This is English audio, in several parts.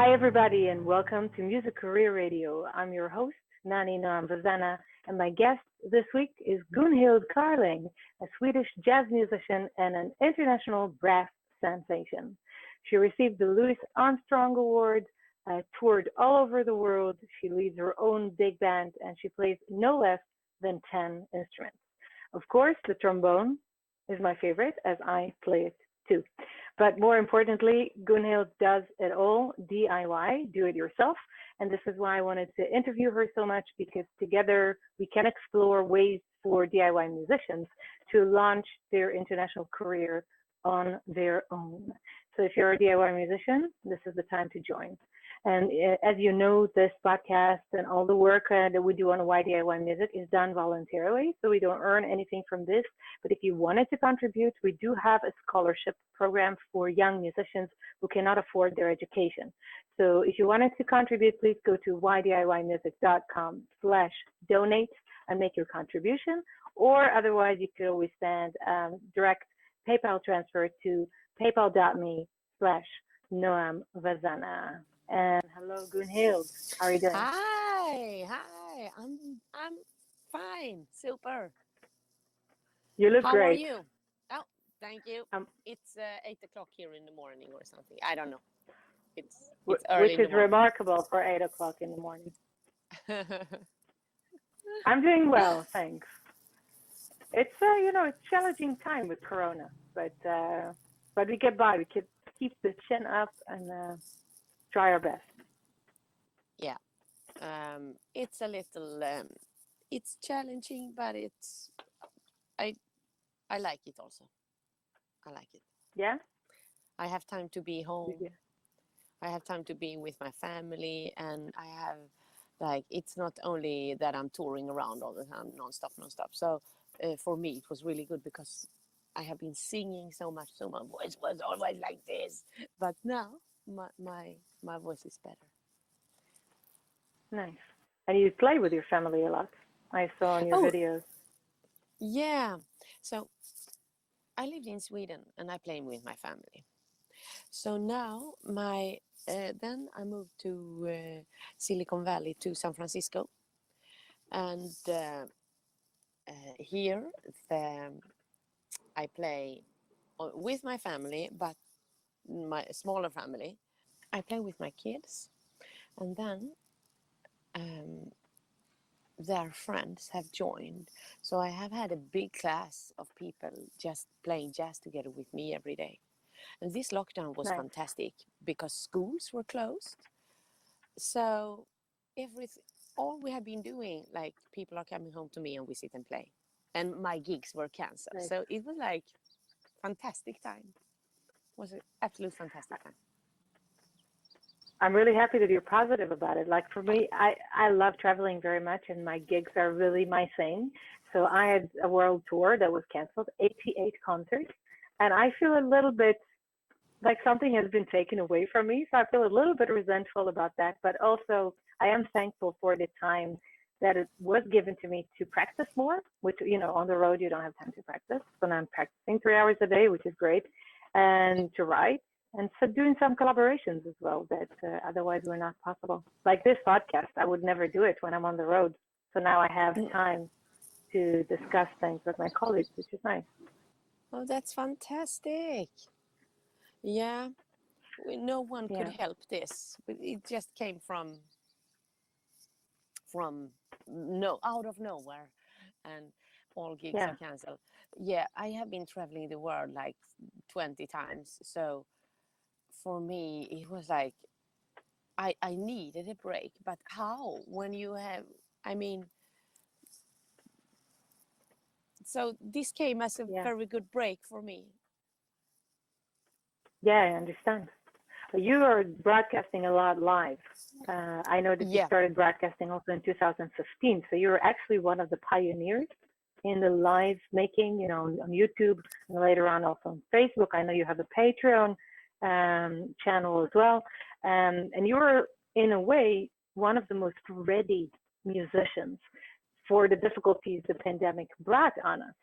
Hi, everybody, and welcome to Music Career Radio. I'm your host, Nani Noam Vazana, and my guest this week is Gunhild Carling, a Swedish jazz musician and an international brass sensation. She received the Louis Armstrong Award, toured all over the world. She leads her own big band, and she plays no less than 10 instruments. Of course, the trombone is my favorite, as I play it too. But more importantly, Gunhild does it all DIY, do it yourself. And this is why I wanted to interview her so much, because together we can explore ways for DIY musicians to launch their international career on their own. So if you're a DIY musician, this is the time to join. And as you know, this podcast and all the work that we do on Why DIY Music is done voluntarily, so we don't earn anything from this. But if you wanted to contribute, we do have a scholarship program for young musicians who cannot afford their education. So if you wanted to contribute, please go to whydiymusic.com/donate and make your contribution. Or otherwise, you could always send direct PayPal transfer to paypal.me/Noam Vazana. And hello, Gunhild. How are you doing? Hi. I'm fine. Super. You look How great. are you? Oh, thank you. It's 8 o'clock here in the morning or something. I don't know. It's early which in is the morning. remarkable for 8 o'clock in the morning. I'm doing well, thanks. It's it's challenging time with Corona, but we get by. We keep the chin up and try our best. Yeah. It's a little. It's challenging, but I I like it also. I like it. Yeah. I have time to be home. Yeah. I have time to be with my family, and I have it's not only that I'm touring around all the time, nonstop. So for me, it was really good because I have been singing so much, so my voice was always like this. But now my voice is better. Nice. And you play with your family a lot. I saw in your Oh, videos. yeah. So I lived in Sweden and I play with my family. So now then I moved to Silicon Valley, to San Francisco, and here I play with my family, but my smaller family. I play with my kids, and then um, their friends have joined. So I have had a big class of people just playing jazz together with me every day. And this lockdown was Nice. fantastic because schools were closed. So all we have been doing, like people are coming home to me and we sit and play. And my gigs were canceled. Nice. So it was like fantastic time. It was an absolute fantastic time. I'm really happy that you're positive about it. Like for me, I love traveling very much, and my gigs are really my thing. So I had a world tour that was canceled, 88 concerts, and I feel a little bit like something has been taken away from me. So I feel a little bit resentful about that, but also I am thankful for the time that it was given to me to practice more, which, on the road, you don't have time to practice. So now I'm practicing 3 hours a day, which is great, and to write. And so doing some collaborations as well that otherwise were not possible. Like this podcast, I would never do it when I'm on the road. So now I have time to discuss things with my colleagues, which is nice. Oh, that's fantastic. Yeah, no one could Yeah. help this. It just came from no out of nowhere, and all gigs Yeah. are canceled. Yeah, I have been traveling the world like 20 times. So for me, it was like I needed a break. But how? When you have, I mean, so this came as a Yeah. very good break for me. Yeah, I understand. You are broadcasting a lot live. I know that you Yeah. started broadcasting also in 2015. So you're actually one of the pioneers in the live making, on YouTube and later on also on Facebook. I know you have a Patreon channel as well. And you're, in a way, one of the most ready musicians for the difficulties the pandemic brought on us.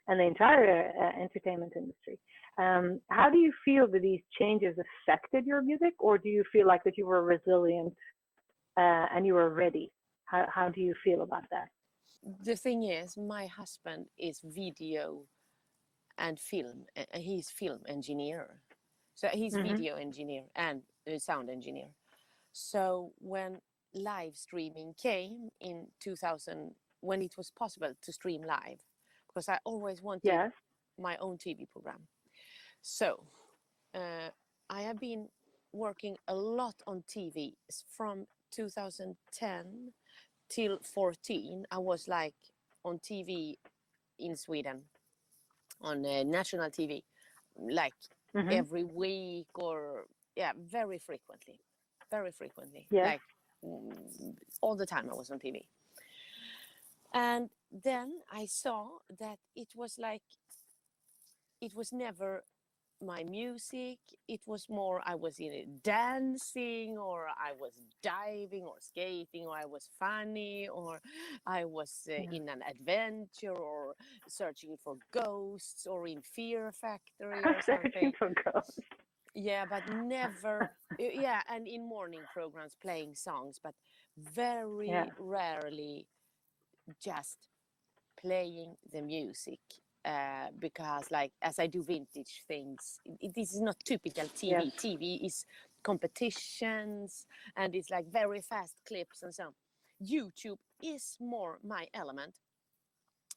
and the entire entertainment industry. How do you feel that these changes affected your music, or do you feel like that you were resilient and you were ready? How do you feel about that? The thing is, my husband is video and film. He's film engineer. So he's Hmm. video engineer and sound engineer. So when live streaming came in 2000, when it was possible to stream live, because I always wanted Yes. my own TV program. So I have been working a lot on TV from 2010 till 14. I was like on TV in Sweden, on national TV, like Hmm. every week or yeah, very frequently, Yes. like all the time I was on TV. And then I saw that it was like, it was never my music. It was more, I was in it dancing, or I was diving or skating, or I was funny, or I was Yeah. in an adventure, or searching for ghosts, or in Fear Factory or Searching something. for ghosts. Yeah, but never, yeah, and in morning programs playing songs, but Yeah. very rarely just playing the music. Because like as I do vintage things, this is not typical Yes. TV. TV is competitions, and it's like very fast clips and so on. YouTube is more my element,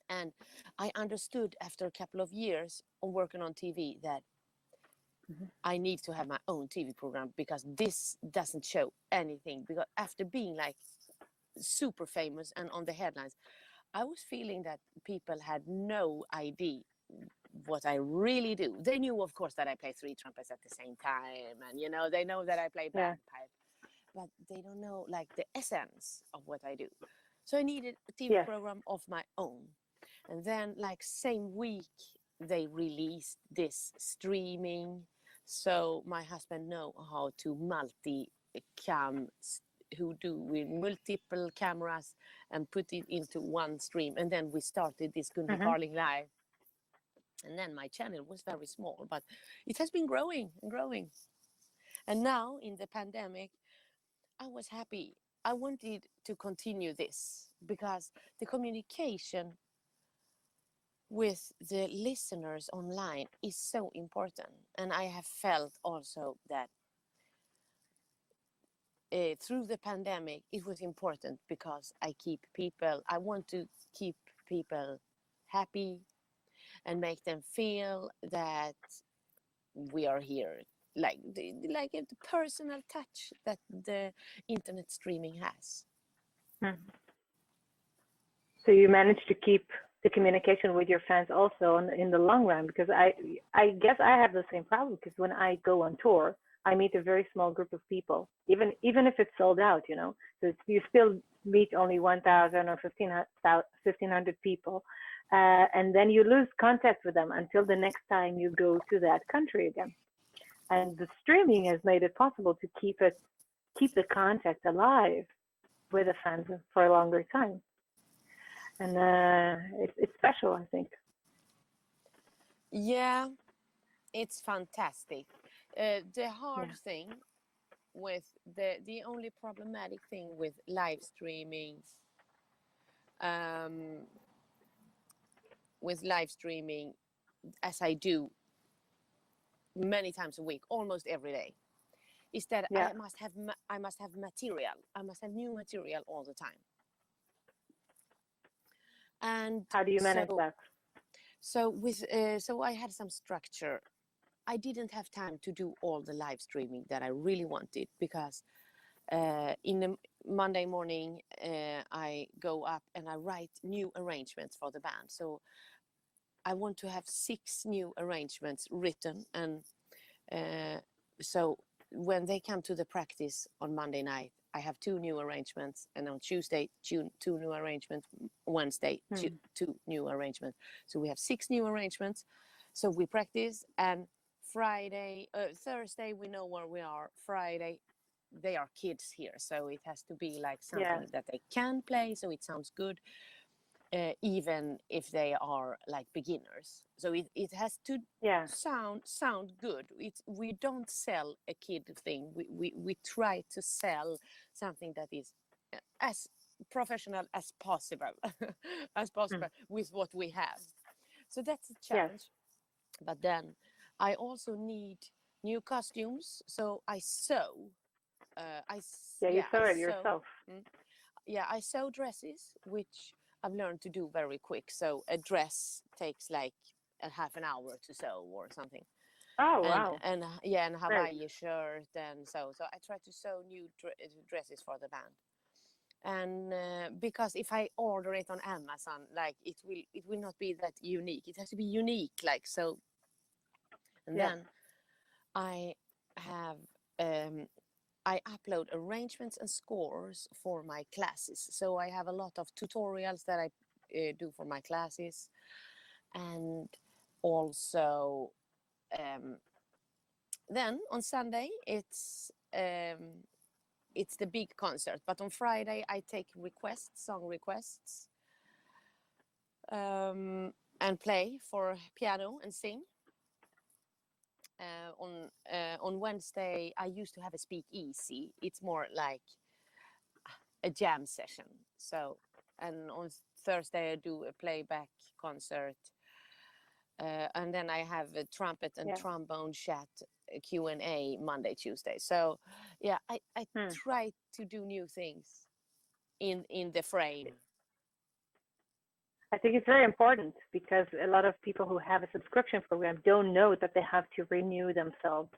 and I understood after a couple of years of working on TV that Hmm. I need to have my own TV program, because this doesn't show anything. Because after being like super famous and on the headlines, I was feeling that people had no idea what I really do. They knew, of course, that I play three trumpets at the same time, and they know that I play Yeah. bagpipe, but they don't know like the essence of what I do. So I needed a TV Yes. program of my own. And then, like same week, they released this streaming. So my husband know how to multi-cam, who do with multiple cameras and put it into one stream. And then we started this Gunhild Hmm. Carling live. And then my channel was very small, but it has been growing and growing. And now in the pandemic, I was happy. I wanted to continue this because the communication with the listeners online is so important. And I have felt also that through the pandemic, it was important because I want to keep people happy and make them feel that we are here, like the personal touch that the internet streaming has. Hmm. So you managed to keep the communication with your fans also in the long run, because I guess I have the same problem, because when I go on tour, I meet a very small group of people, even if it's sold out, so you still meet only 1,000 or 1,500 people, and then you lose contact with them until the next time you go to that country again. And the streaming has made it possible to keep the contact alive with the fans for a longer time, and it's special, I think. Yeah, it's fantastic. The hard Yeah. thing with the only problematic thing with live streaming, um, with live streaming, as I do many times a week, almost every day, is that Yeah. I must have material. I must have new material all the time. And How do you manage so that? so I had some structure. I didn't have time to do all the live streaming that I really wanted, because in the Monday morning I go up and I write new arrangements for the band. So I want to have 6 new arrangements written, and so when they come to the practice on Monday night, I have 2 new arrangements, and on Tuesday 2 new arrangements, Wednesday Hmm. 2 new arrangements. So we have 6 new arrangements. So we practice, and Thursday we know where we are. Friday they are kids here, so it has to be like Yeah. something that they can play, so it sounds good. even if they are like beginners. So it has to Yeah. sound good. We don't sell a kid thing. We try to sell something that is as professional as possible, as possible with what we have. So that's a Yes. challenge. But then I also need new costumes, so I sew. Yeah, you I saw it sew. yourself. Yeah, I sew dresses, which I've learned to do very quick. So a dress takes like a half an hour to sew or something. Oh, wow. And yeah, and Great. Hawaii shirt and so I try to sew new dresses for the band. And because if I order it on Amazon, like it will not be that unique. It has to be unique, like so. And Yeah. then I have I upload arrangements and scores for my classes. So I have a lot of tutorials that I do for my classes, and also then on Sunday it's the big concert. But on Friday I take song requests, and play for piano and sing. On Wednesday I used to have a speakeasy. It's more like a jam session. So, and on Thursday I do a playback concert, and then I have a trumpet and Yeah. trombone chat Q&A Monday, Tuesday. So, yeah, I try to do new things in the frame. I think it's very important because a lot of people who have a subscription program don't know that they have to renew themselves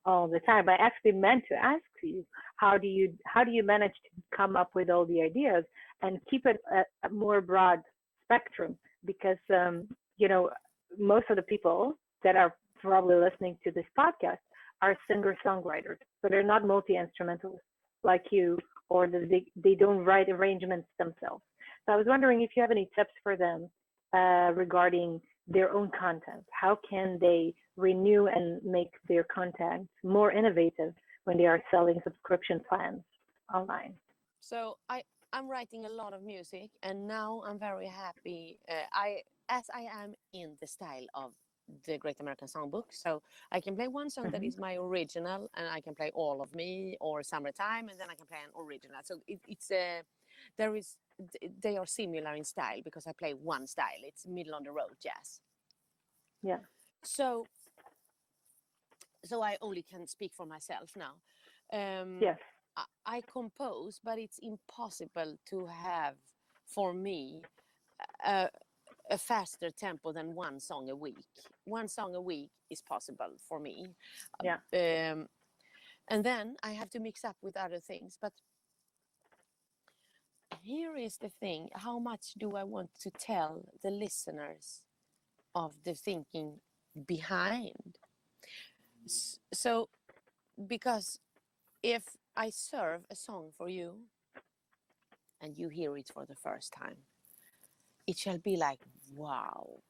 all the time. I actually meant to ask you, how do you manage to come up with all the ideas and keep it a more broad spectrum? Because you know, most of the people that are probably listening to this podcast are singer songwriters, so they're not multi instrumentalists like you, or they don't write arrangements themselves. So I was wondering if you have any tips for them regarding their own content. How can they renew and make their content more innovative when they are selling subscription plans online? So I'm writing a lot of music, and now I'm very happy. As I am in the style of the Great American Songbook, so I can play one song that Mm-hmm. is my original, and I can play All of Me or Summertime, and then I can play an original. So it's there is they are similar in style because I play one style. It's middle on the road jazz. Yeah. So I only can speak for myself now. Yes. I compose, but it's impossible to have for me a, a faster tempo than one song a week. One song a week is possible for me. Yeah. And then I have to mix up with other things. But here is the thing: how much do I want to tell the listeners of the thinking behind? So, because if I serve a song for you and you hear it for the first time, it shall be like, wow.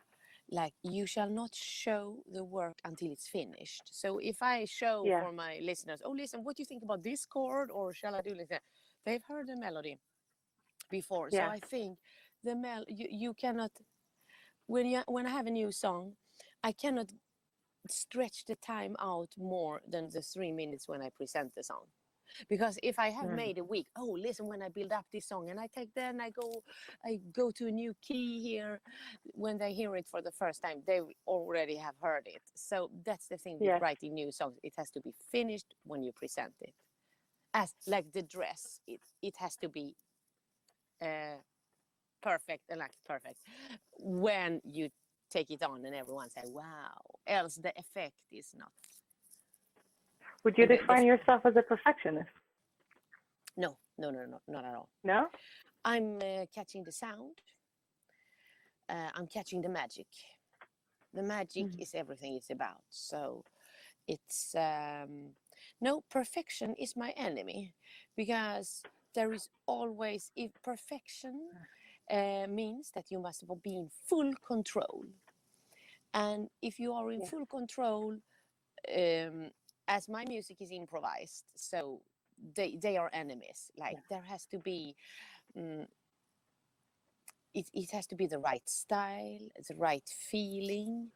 Like, you shall not show the work until it's finished. So if I show Yeah. for my listeners, oh, listen, what do you think about this chord, or shall I do like that? They've heard the melody before. So Yeah. I think you cannot, when I have a new song, I cannot stretch the time out more than the 3 minutes when I present the song. Because if I have Mm. made a week, oh, listen, when I build up this song and I go to a new key here, when they hear it for the first time, they already have heard it. So that's the thing with Yes. writing new songs. It has to be finished when you present it. As like the dress, it has to be perfect, like perfect when you take it on and everyone say, wow, else the effect is not. Would you define yourself as a perfectionist? No, not at all. No? I'm catching the sound. I'm catching the magic. The magic Mm. is everything it's about. So it's no, perfection is my enemy, because there is always, if perfection means that you must be in full control, and if you are in Yeah. full control, as my music is improvised, so they are enemies. Like, Yeah. there has to be. Um, it has to be the right style, the right feeling,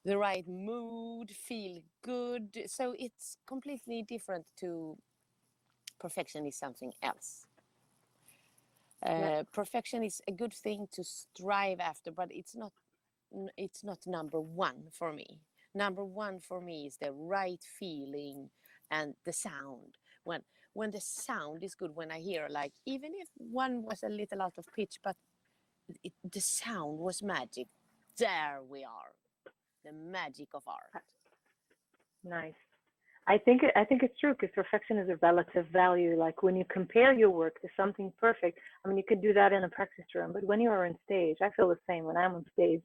the right mood, feel good. So it's completely different to perfection is something else. Yeah. Perfection is a good thing to strive after, but it's not number one for me. Number one for me is the right feeling and the sound. When the sound is good, when I hear, like, even if one was a little out of pitch, but the sound was magic. There we are, the magic of art. Nice. I think it's true because perfection is a relative value. Like when you compare your work to something perfect, I mean, you could do that in a practice room, but when you are on stage, I feel the same. When I'm on stage,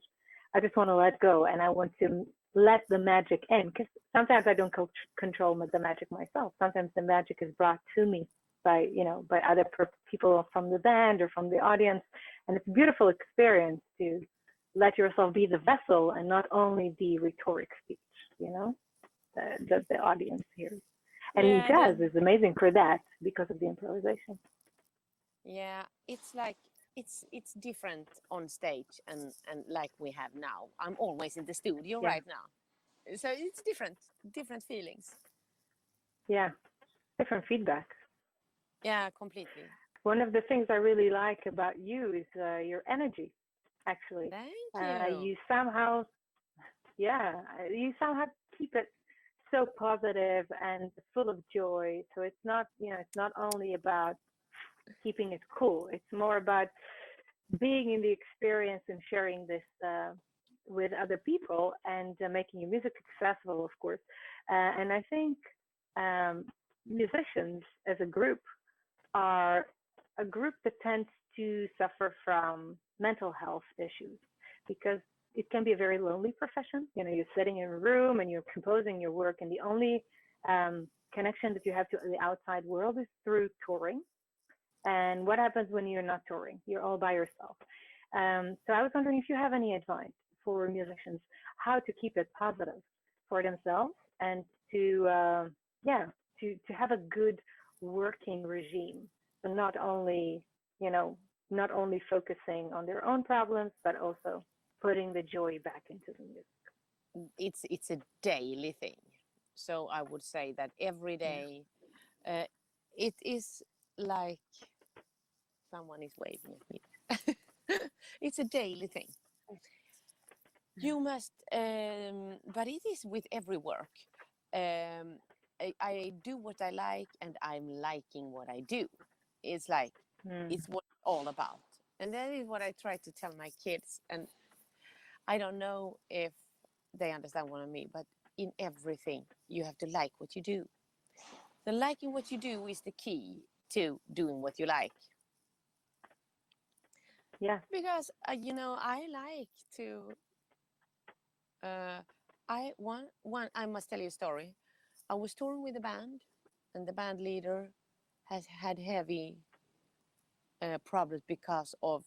I just want to let go and I want to let the magic in because sometimes I don't control the magic myself. Sometimes the magic is brought to me by, by other people from the band or from the audience, and it's a beautiful experience to let yourself be the vessel and not only the rhetoric speech. You know that the audience hears. And Yeah, jazz is amazing for that because of the improvisation. yeah, it's like it's different on stage and like we have now. I'm always in the studio Yeah, right now, so it's different feelings. yeah, different feedback. Yeah, completely. One of the things I really like about you is your energy. Actually, Thank you. you somehow, yeah, you somehow keep it so positive and full of joy. So it's not only about keeping it cool. It's more about being in the experience and sharing this with other people and making your music accessible, of course. And I think um, musicians as a group are a group that tends to suffer from mental health issues because it can be a very lonely profession. You're sitting in a room and you're composing your work, and the only connection that you have to the outside world is through touring. And what happens when you're not touring? You're all by yourself. So I was wondering if you have any advice for musicians how to keep it positive for themselves and to yeah to have a good working regime. So you know not only focusing on their own problems but also putting the joy back into the music. It's a daily thing, so I would say that every Yeah. day, uh, it is like someone is waving at me. It's a daily thing. You must, but it is with every work. Um, I do what I like, and I'm liking what I do. It's like Mm. it's what it's all about, and that is what I try to tell my kids. And I don't know if they understand what I mean, but in everything, you have to like what you do. The liking what you do is the key to doing what you like. Yeah. Because I like to. Uh, I must tell you a story. I was touring with a band, and the band leader has had heavy problems because of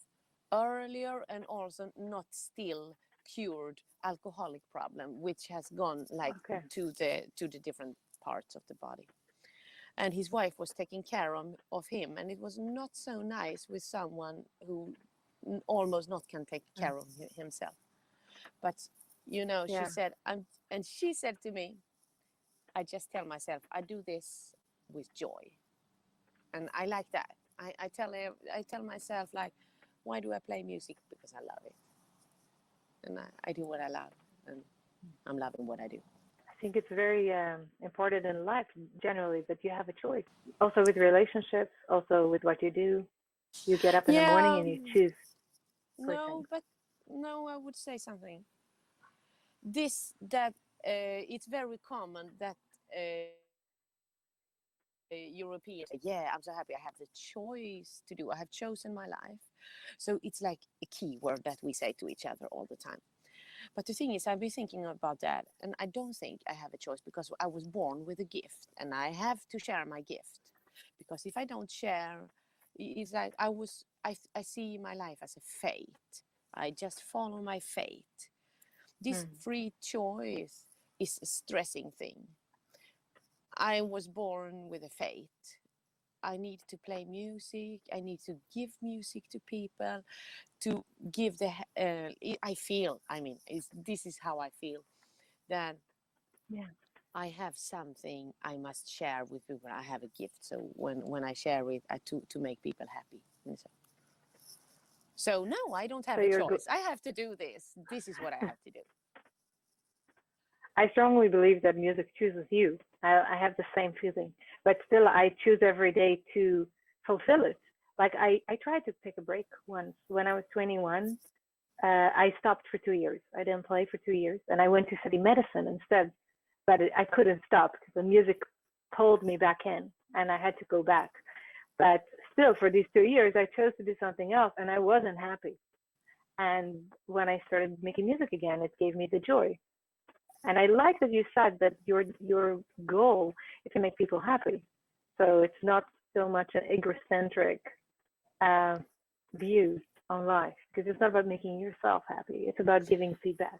earlier and also not still cured alcoholic problem, which has gone like Okay. to the different parts of the body. And his wife was taking care of him, and it was not so nice with someone who almost not can take Mm. care of himself. But she Yeah. said, and she said to me, I just tell myself I do this with joy, and I like that. I tell myself, like, why do I play music? Because I love it, and I do what I love, and I'm loving what I do. I think it's very important in life generally that you have a choice. Also with relationships, also with what you do. You get up in the morning Yeah, and you choose for things. no, but no, I would say something. This that it's very common that Europeans say, yeah, I'm so happy I have the choice to do. I have chosen my life. So it's like a key word that we say to each other all the time. But the thing is, I've been thinking about that, and I don't think I have a choice because I was born with a gift, and I have to share my gift. Because if I don't share, it's like I see my life as a fate. I just follow my fate. This Hmm. free choice is a stressing thing. I was born with a fate, I need to play music. I need to give music to people, to give the. I feel. I mean, this is how I feel. That Yeah. I have something I must share with people. I have a gift. So when I share it, to make people happy. And so no, I don't So have a you're choice. I have to do this. This is what I have to do. I strongly believe that music chooses you. I have the same feeling, but still, I choose every day to fulfill it. Like I tried to take a break once when I was 21. I stopped for 2 years. I didn't play for 2 years, and I went to study medicine instead. But I couldn't stop because the music pulled me back in, and I had to go back. But still, for these 2 years, I chose to do something else, and I wasn't happy. And when I started making music again, it gave me the joy. And I like that you said that your goal is to make people happy. So it's not so much an egocentric uh, view on life because it's not about making yourself happy. It's about giving feedback.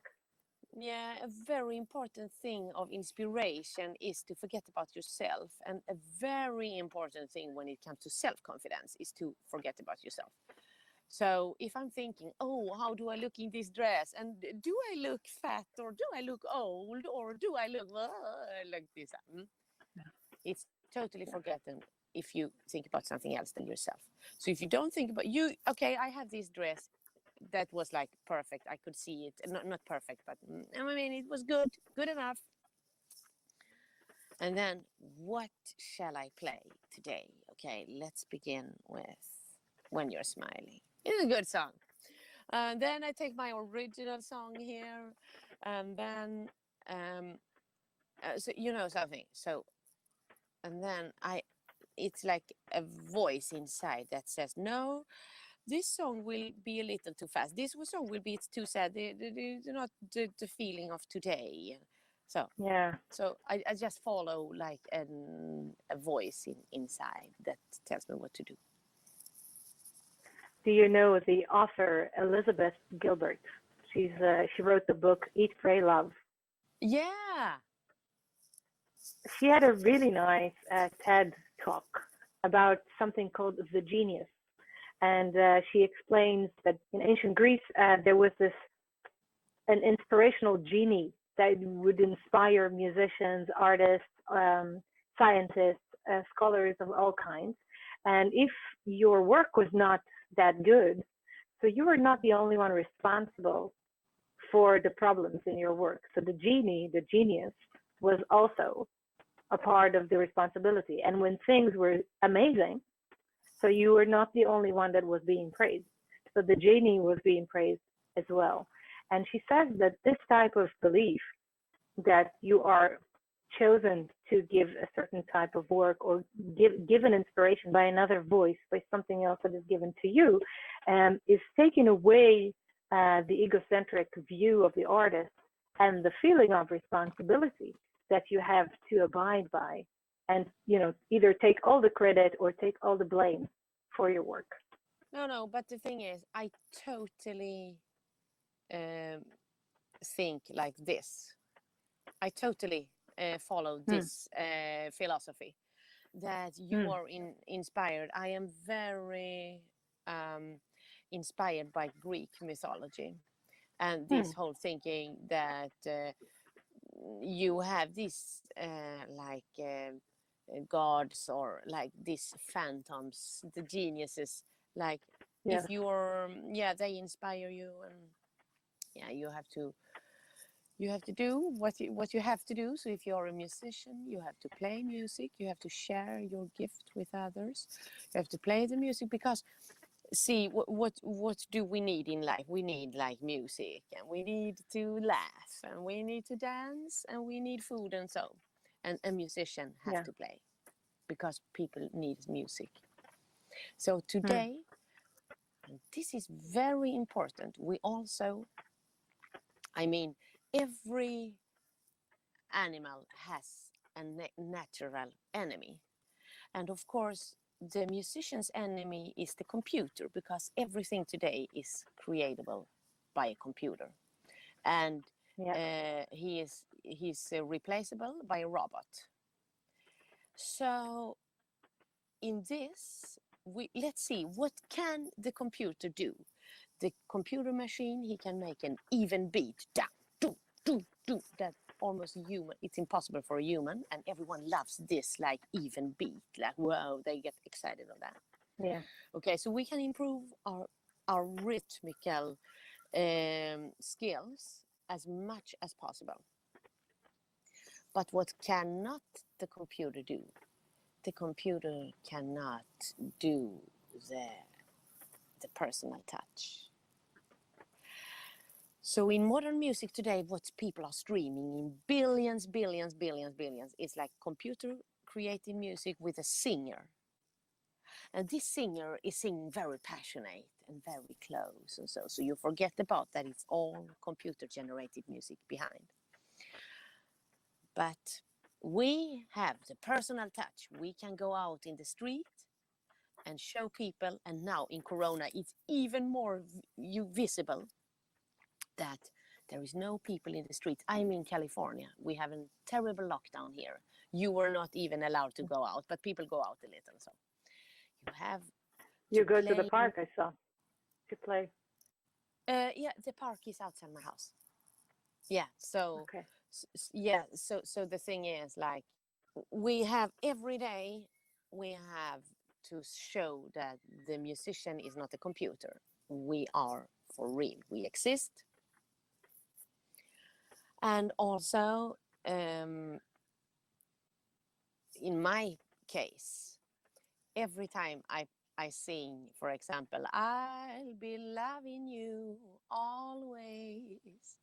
Yeah, a very important thing of inspiration is to forget about yourself. And a very important thing when it comes to self-confidence is to forget about yourself. So if I'm thinking, oh, how do I look in this dress? And do I look fat or do I look old or do I look like this? It's totally forgotten if you think about something else than yourself. So if you don't think about you, okay, I have this dress that was like perfect. I could see it. Not perfect, but I mean, it was good enough. And then what shall I play today? Okay, let's begin with When You're Smiling. It's a good song. And then I take my original song here, and then so you know something. So and then it's like a voice inside that says, "No, this song will be a little too fast. This song will be too sad. Not the feeling of today." So Yeah. I just follow like a voice inside that tells me what to do. Do you know the author Elizabeth Gilbert? She wrote the book Eat, Pray, Love. Yeah. She had a really nice TED talk about something called the genius, and she explains that in ancient Greece there was this an inspirational genie that would inspire musicians, artists, scientists, scholars of all kinds. And if your work was not that good, so you were not the only one responsible for the problems in your work. So the genie, the genius, was also a part of the responsibility. And when things were amazing, so you were not the only one that was being praised. So the genie was being praised as well. And she says that this type of belief that you are chosen to give a certain type of work or give an inspiration by another voice, by something else that is given to you, is taking away the egocentric view of the artist and the feeling of responsibility that you have to abide by and either take all the credit or take all the blame for your work. No, but the thing is, I totally um, think like this. I totally follow Hmm. this philosophy that you Hmm. are inspired. I am very inspired by Greek mythology and Hmm. this whole thinking that you have this gods or like these phantoms, the geniuses. Like if Yes. you're, yeah, they inspire you, and yeah, you have to do what you have to do. So if you're a musician, you have to play music. You have to share your gift with others. You have to play the music because see what do we need in life? We need like music, and we need to laugh, and we need to dance, and we need food, and so. And a musician have Yeah. to play because people need music. So Hmm. today, and this is very important. We also, I mean, every animal has a natural enemy. And of course, the musician's enemy is the computer because everything today is creatable by a computer. And Yeah. he's replaceable by a robot. So in this, let's see, what can the computer do? The computer machine, he can make an even beat. Down, do, do, do. That almost human. It's impossible for a human, and everyone loves this like even beat. Like, whoa, they get excited on that. Yeah. Okay, so we can improve our rhythmical skills as much as possible. But what cannot the computer do? The computer cannot do the personal touch. So in modern music today, what people are streaming in billions, is like computer created music with a singer. And this singer is singing very passionate and very close and so you forget about that it's all computer generated music behind. But we have the personal touch. We can go out in the street and show people, and now in Corona it's even more visible that there is no people in the street. I'm in California. We have a terrible lockdown here. You were not even allowed to go out, but people go out a little. So you have You go to the park, I saw, to play. Yeah, the park is outside my house. Yeah, so okay. So the thing is, like, we have every day we have to show that the musician is not a computer. We are for real. We exist. And also, in my case, every time I sing, for example, I'll be loving you always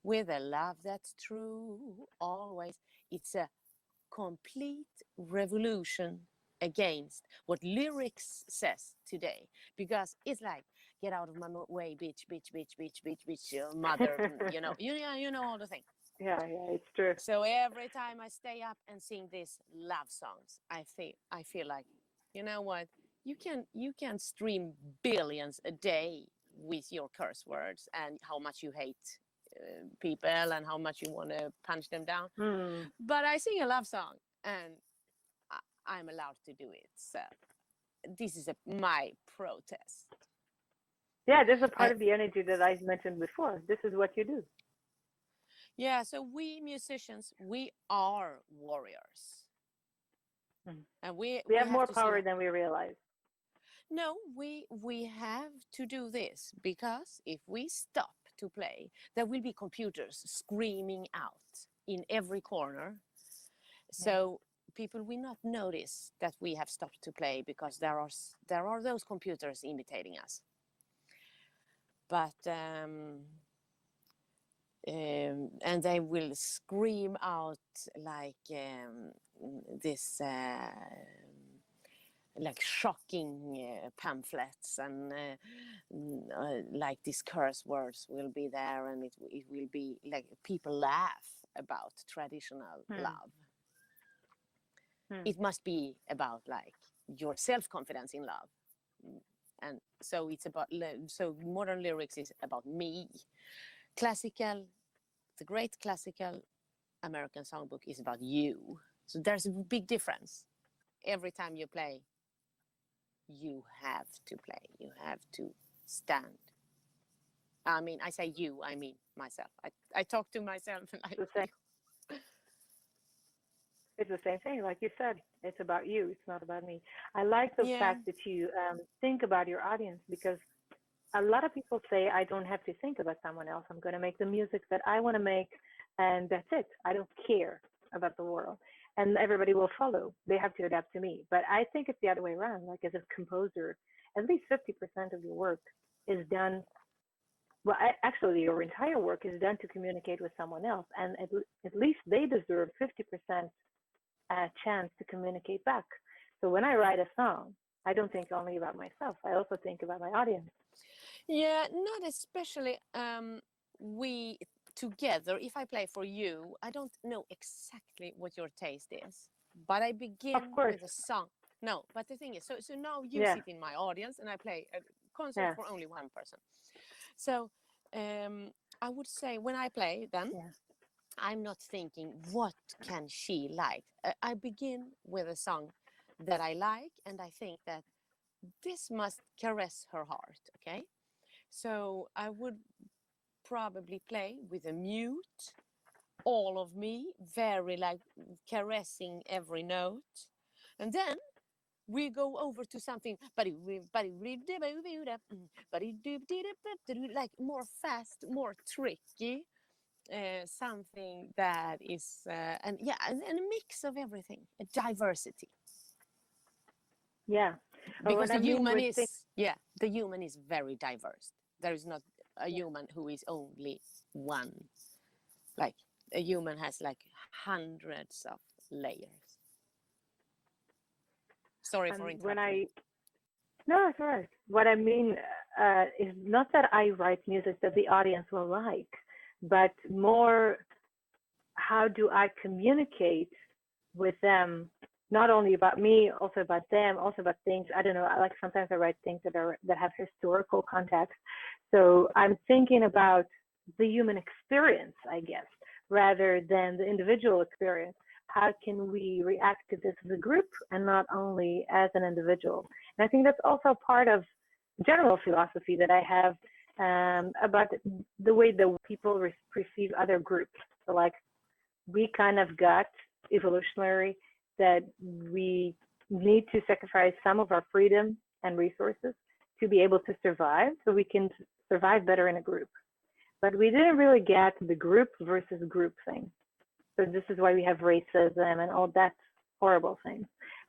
with a love that's true always. It's a complete revolution against what lyrics says today, because it's like, get out of my way, bitch, your mother, you know all the things. Yeah, it's true. So every time I stay up and sing these love songs, I feel like, you know what, you can stream billions a day with your curse words and how much you hate people and how much you want to punch them down. But I sing a love song and I'm allowed to do it. So this is my protest. Yeah, this is a part of the energy that I mentioned before. This is what you do. Yeah, so we musicians, we are warriors. And we have more power than we realize. No, we have to do this, because if we stop to play, there will be computers screaming out in every corner. So people will not notice that we have stopped to play, because there are those computers imitating us. But and they will scream out like this like shocking pamphlets, and like these curse words will be there, and it will be like people laugh about traditional love. It must be about like your self-confidence in love. And so it's about, so modern lyrics is about me. The great classical American songbook is about you. So there's a big difference. Every time you play, you have to play. You have to stand. I mean, I say you, I mean myself. I talk to myself like it's the same thing, like you said. It's about you. It's not about me. I like the fact that you think about your audience, because a lot of people say, I don't have to think about someone else. I'm going to make the music that I want to make, and that's it. I don't care about the world. And everybody will follow. They have to adapt to me. But I think it's the other way around. Like, as a composer, at least 50% of your work is done. Well, actually, your entire work is done to communicate with someone else. And at least they deserve 50% chance to communicate back. So when I write a song, I don't think only about myself. I also think about my audience. Yeah, not especially we together. If I play for you, I don't know exactly what your taste is, but I begin with a song. No, but the thing is, so now you sit in my audience and I play a concert for only one person. So I would say when I play, then I'm not thinking what can she like. I begin with a song that I like, and I think that this must caress her heart. Okay, so I would probably play with a mute, all of me, very like caressing every note, and then we go over to something like more fast, more tricky, something that is and a mix of everything, a diversity. Yeah. Because What I mean with the human is very diverse. There is not a human who is only one. Like a human has like hundreds of layers. Sorry for interrupting. No, it's all right. What I mean is not that I write music that the audience will like, but more how do I communicate with them, not only about me, also about them, also about things. I don't know. I like sometimes I write things that have historical context. So I'm thinking about the human experience, I guess, rather than the individual experience. How can we react to this as a group and not only as an individual? And I think that's also part of general philosophy that I have about the way that people perceive other groups. So, like, we kind of got evolutionary that we need to sacrifice some of our freedom and resources to be able to survive, so we can survive better in a group. But we didn't really get the group versus group thing. So this is why we have racism and all that horrible things.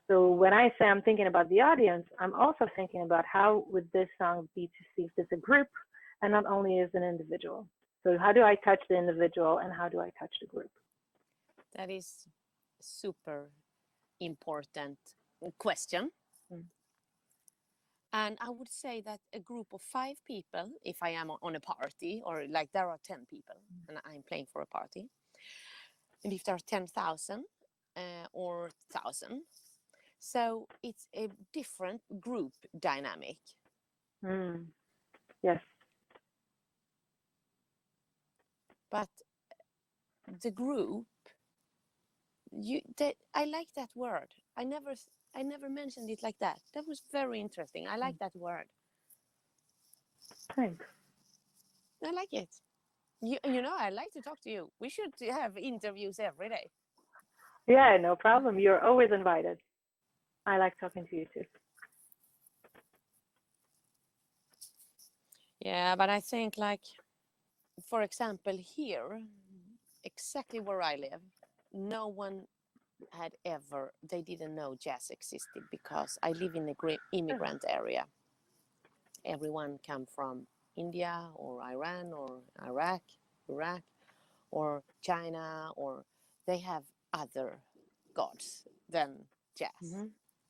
So when I say I'm thinking about the audience, I'm also thinking about how would this song be perceived as a group and not only as an individual. So how do I touch the individual and how do I touch the group? That is super important question. Mm. And I would say that a group of 5 people, if I am on a party, or like there are 10 people and I'm playing for a party, and if there are 10,000 or 1,000, so it's a different group dynamic. Mm. Yes. But the group, I like that word. I never mentioned it like that. That was very interesting. I like that word. Thanks. I like it. You know, I like to talk to you. We should have interviews every day. Yeah, no problem. You're always invited. I like talking to you too. Yeah, but I think, like, for example, here, exactly where I live, no one they didn't know jazz existed because I live in a great immigrant area. Everyone come from India or Iran or Iraq, or China, or they have other gods than jazz. Mm-hmm.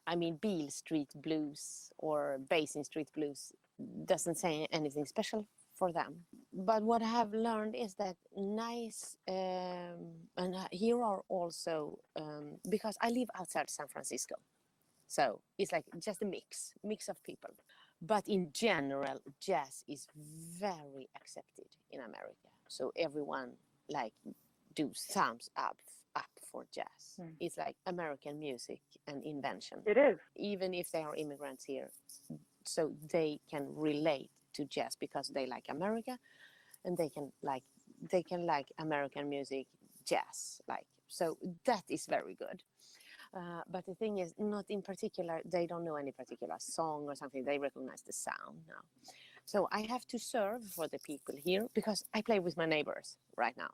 I mean, Beale Street Blues or Basin Street Blues doesn't say anything special for them. But what I have learned is that and here are also, because I live outside San Francisco, so it's like just a mix of people. But in general, jazz is very accepted in America. So everyone like do thumbs up for jazz. It's like American music and invention. It is. Even if they are immigrants here, so they can relate to jazz because they like America, and they can like American music, jazz, like, so that is very good. But the thing is, not in particular, they don't know any particular song or something. They recognize the sound now. So I have to serve for the people here because I play with my neighbors right now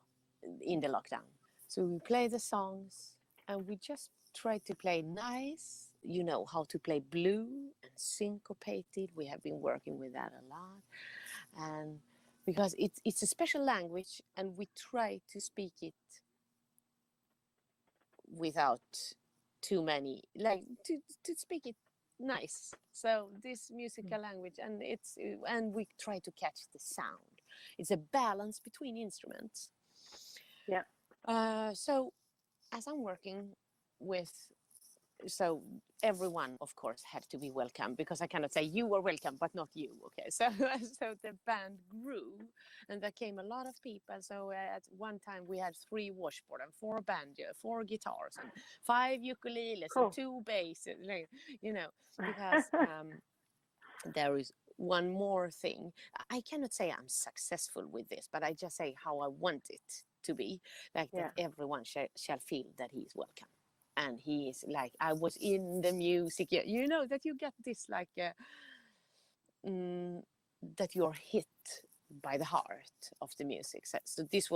in the lockdown. So we play the songs and we just try to play nice, you know, how to play blue and syncopated. We have been working with that a lot. And because it's a special language and we try to speak it without too many, like to speak it nice. So this musical language, and we try to catch the sound. It's a balance between instruments. Yeah. So as I'm working with so everyone, of course, had to be welcome, because I cannot say you were welcome, but not you. Okay, so so the band grew, and there came a lot of people. So at one time we had 3 washboard and 4 banjo, 4 guitars, and 5 ukuleles and Cool. 2 basses. Because there is one more thing. I cannot say I'm successful with this, but I just say how I want it to be, like that Yeah. everyone shall feel that he's welcome. And he is like, I was in the music, that you get this like that you're hit by the heart of the music. So this is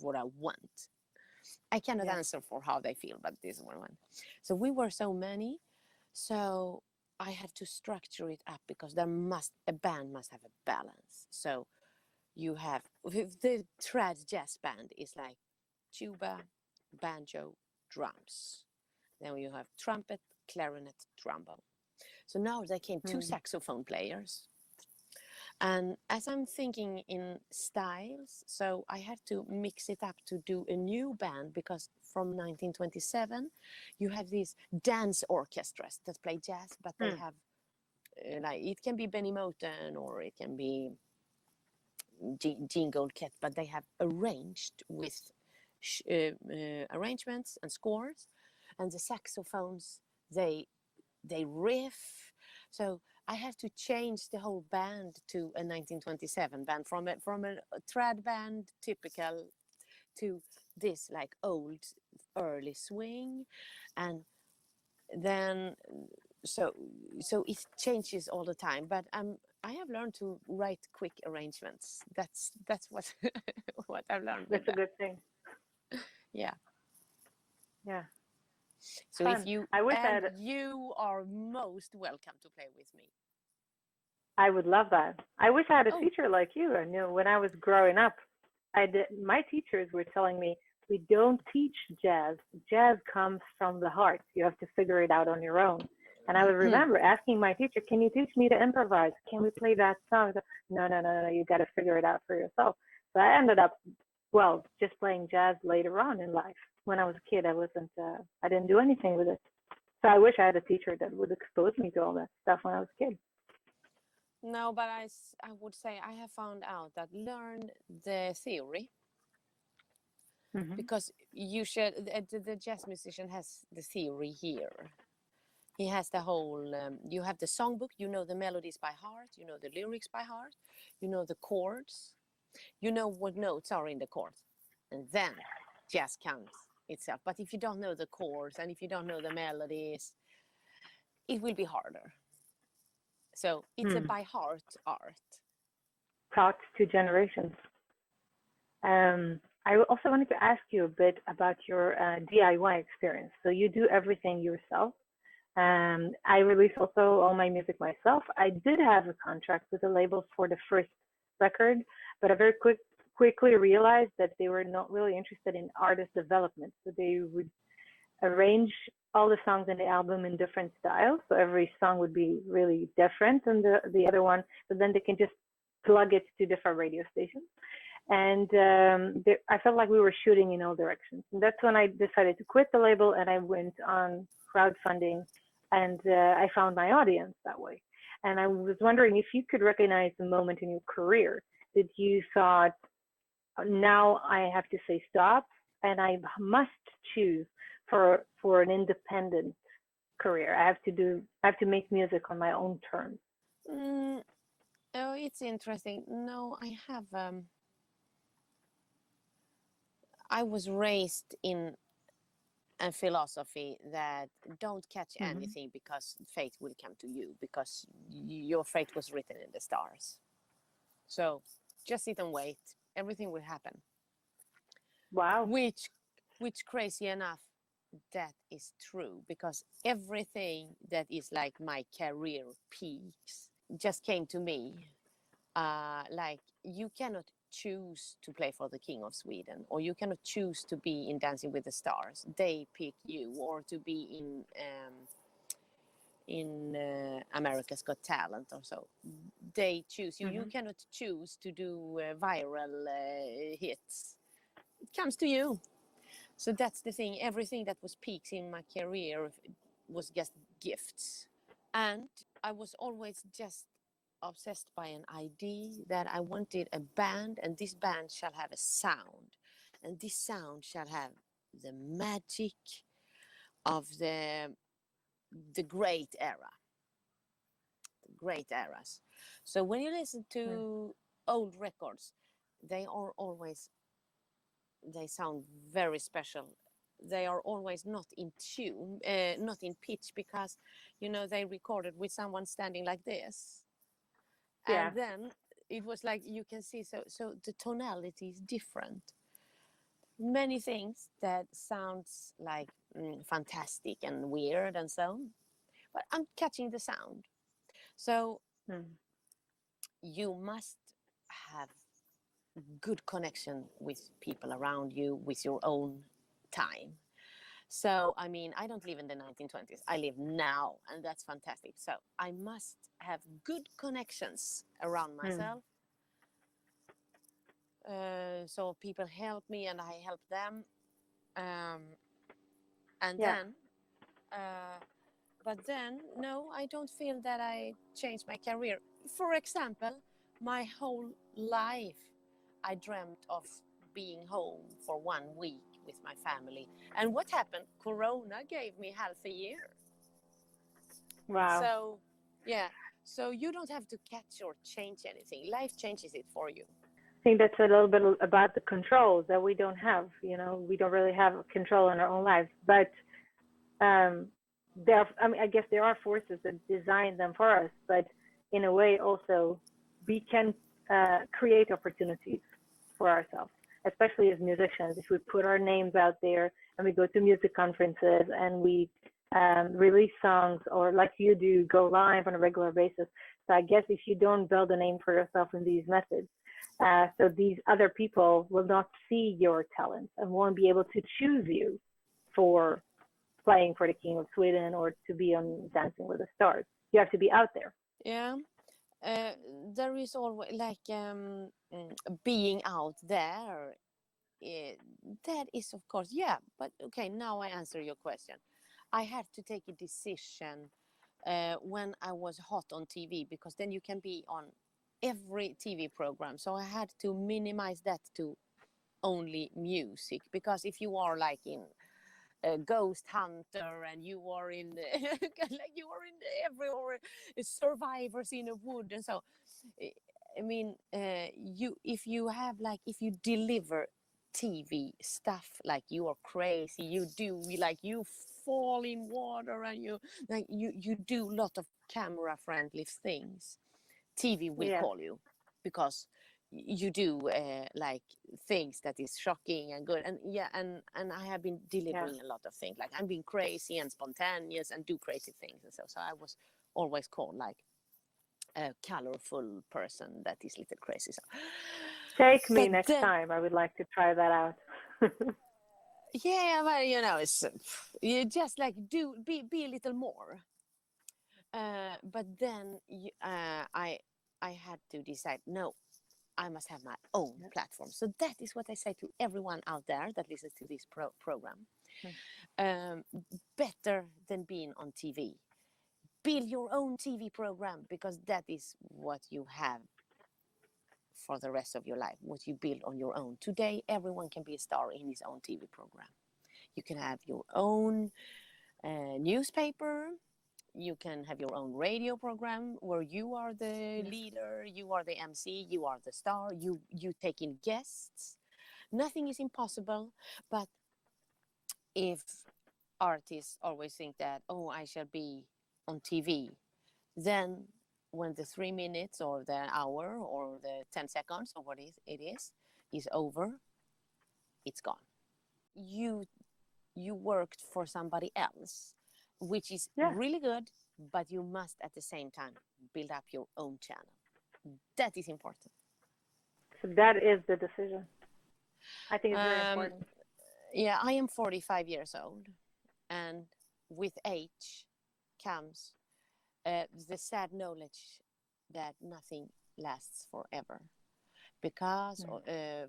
what I want. I cannot Yeah. answer for how they feel, but this is what I want. So we were so many, so I had to structure it up, because a band must have a balance. So you have the trad jazz band is like tuba, banjo, drums. Then you have trumpet, clarinet, trombone. So now there came 2 saxophone players. And as I'm thinking in styles, so I had to mix it up to do a new band, because from 1927 you have these dance orchestras that play jazz, but they have like, it can be Benny Moten or it can be Jean Goldkett, but they have arranged with arrangements and scores, and the saxophones they riff. So I had to change the whole band to a 1927 band, from a trad band typical to this like old early swing, and then so it changes all the time. But I have learned to write quick arrangements. That's what what I've learned with That's a that. good thing. Yeah. Yeah. So Fun. you are most welcome to play with me. I would love that. I wish I had a Oh. teacher like you. I knew when I was growing up, my teachers were telling me, we don't teach jazz. Jazz comes from the heart. You have to figure it out on your own. And I would remember asking my teacher, can you teach me to improvise? Can we play that song? No, no, no, no, you got to figure it out for yourself. So I ended up, well, just playing jazz later on in life. When I was a kid, I didn't do anything with it. So I wish I had a teacher that would expose me to all that stuff when I was a kid. No, but I would say I have found out that learn the theory, because you should. The jazz musician has the theory here. He has the whole. You have the songbook. You know the melodies by heart. You know the lyrics by heart. You know the chords. You know what notes are in the chords, and then jazz comes itself. But if you don't know the chords and if you don't know the melodies, it will be harder. So it's a by heart art. Taught to generations. I also wanted to ask you a bit about your DIY experience. So you do everything yourself. I release also all my music myself. I did have a contract with a label for the first record, but I quickly realized that they were not really interested in artist development. So they would arrange all the songs in the album in different styles. So every song would be really different than the other one, but then they can just plug it to different radio stations. And I felt like we were shooting in all directions. And that's when I decided to quit the label and I went on crowdfunding, and I found my audience that way. And I was wondering if you could recognize a moment in your career that you thought, now I have to say stop, and I must choose for an independent career. I have to make music on my own terms. Oh, it's interesting. No, I have. I was raised in a philosophy that don't catch anything, because fate will come to you, because your fate was written in the stars. So just sit and wait. Everything will happen. Wow. Which crazy enough, that is true, because everything that is like my career peaks just came to me. Like, you cannot choose to play for the King of Sweden, or you cannot choose to be in Dancing with the Stars. They pick you, or to be in America's Got Talent or so. They choose you. You cannot choose to do viral hits. It comes to you. So that's the thing. Everything that was peaks in my career was just gifts. And I was always just obsessed by an idea that I wanted a band, and this band shall have a sound, and this sound shall have the magic of the great era, the great eras. So when you listen to old records, they are always, they sound very special. They are always not in tune, not in pitch, because they recorded with someone standing like this, Yeah. and then it was like you can see, so the tonality is different. Many things that sounds like fantastic and weird and so, but I'm catching the sound. So you must have good connection with people around you, with your own time. So, I mean, I don't live in the 1920s. I live now, and that's fantastic. So I must have good connections around myself. So people help me and I help them. And then, but then, no, I don't feel that I changed my career. For example, my whole life, I dreamt of being home for 1 week with my family. And what happened? Corona gave me half a year. Wow. So, yeah. So you don't have to catch or change anything. Life changes it for you. I think that's a little bit about the control that we don't have. We don't really have control in our own lives. But I guess there are forces that design them for us. But in a way, also, we can create opportunities for ourselves, especially as musicians. If we put our names out there and we go to music conferences and we release songs, or like you do, go live on a regular basis. So I guess if you don't build a name for yourself in these methods, so these other people will not see your talents and won't be able to choose you for playing for the King of Sweden or to be on Dancing with the Stars. You have to be out there. Yeah. There is always like being out there. That is, of course, yeah. But okay, now I answer your question. I had to take a decision when I was hot on TV, because then you can be on every TV program. So I had to minimize that to only music, because if you are like in Ghost Hunter and you are in like you are in every, or Survivors in a wood and so, I mean, if you deliver TV stuff, like you are crazy, you fall in water and you do a lot of camera friendly things, TV will call you, because you do like things that is shocking and good, and and I have been delivering a lot of things, like I'm being crazy and spontaneous and do crazy things, and so I was always called like a colorful person that is little crazy. So take me next time. I would like to try that out. Yeah, well, it's you just like be a little more. But then I had to decide, no, I must have my own platform. So that is what I say to everyone out there that listens to this program. Better than being on TV. Build your own TV program, because that is what you have for the rest of your life, what you build on your own. Today, everyone can be a star in his own TV program. You can have your own newspaper. You can have your own radio program where you are the leader, you are the MC, you are the star, you take in guests. Nothing is impossible, but if artists always think that, oh, I shall be on TV, then when the 3 minutes or the hour or the 10 seconds or what it is over, it's gone. You worked for somebody else, which is really good, but you must at the same time build up your own channel. That is important. So that is the decision. I think it's very important. Yeah, I am 45 years old, and with age comes the sad knowledge that nothing lasts forever. Because,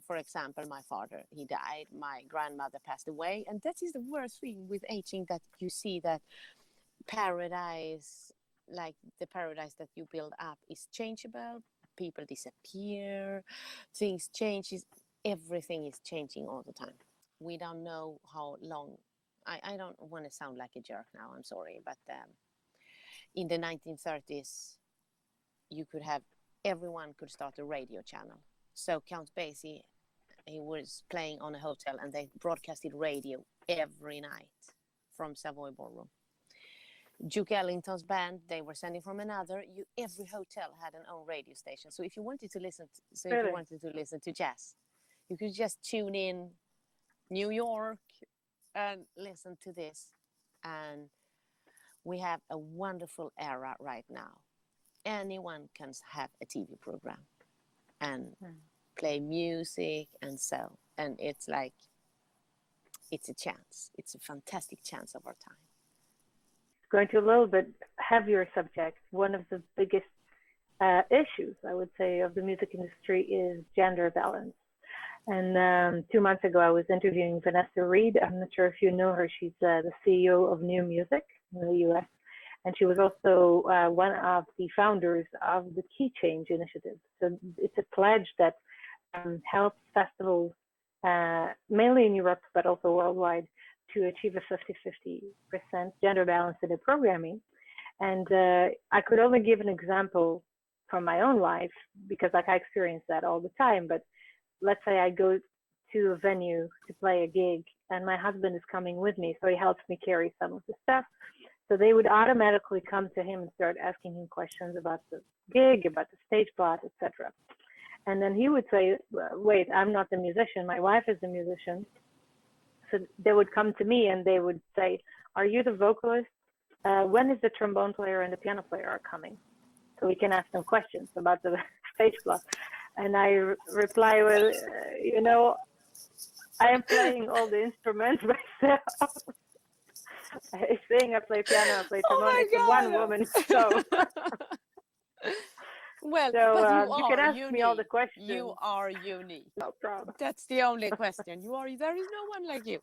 for example, my father, he died, my grandmother passed away, and that is the worst thing with aging, that you see that paradise, like the paradise that you build up, is changeable. People disappear, things changes, everything is changing all the time. We don't know how long. I don't want to sound like a jerk now, I'm sorry, but in the 1930s, you could have, everyone could start a radio channel. So Count Basie, he was playing on a hotel and they broadcasted radio every night from Savoy Ballroom. Duke Ellington's band, they were sending from another. Every hotel had an own radio station. So if you wanted to listen, if you wanted to listen to jazz, you could just tune in New York and listen to this. And we have a wonderful era right now. Anyone can have a TV program and play music and so. And it's like, it's a chance. It's a fantastic chance of our time. Going to a little bit heavier subject, one of the biggest issues, I would say, of the music industry is gender balance. And 2 months ago, I was interviewing Vanessa Reed. I'm not sure if you know her. She's the CEO of New Music in the US. And she was also one of the founders of the Key Change Initiative. So it's a pledge that helps festivals, mainly in Europe, but also worldwide, to achieve a 50-50% gender balance in their programming. And I could only give an example from my own life because like I experience that all the time. But let's say I go to a venue to play a gig and my husband is coming with me, so he helps me carry some of the stuff. So they would automatically come to him and start asking him questions about the gig, about the stage plot, etc. And then he would say, wait, I'm not the musician, my wife is the musician. So they would come to me and they would say, are you the vocalist? When is the trombone player and the piano player are coming? So we can ask them questions about the stage plot. And I reply, well, you know, I am playing all the instruments myself. I sing, I play piano, I play trombone. It's a one-woman show. Well, so but you can ask unique. me all the questions. You are unique. No problem. That's the only question. There is no one like you.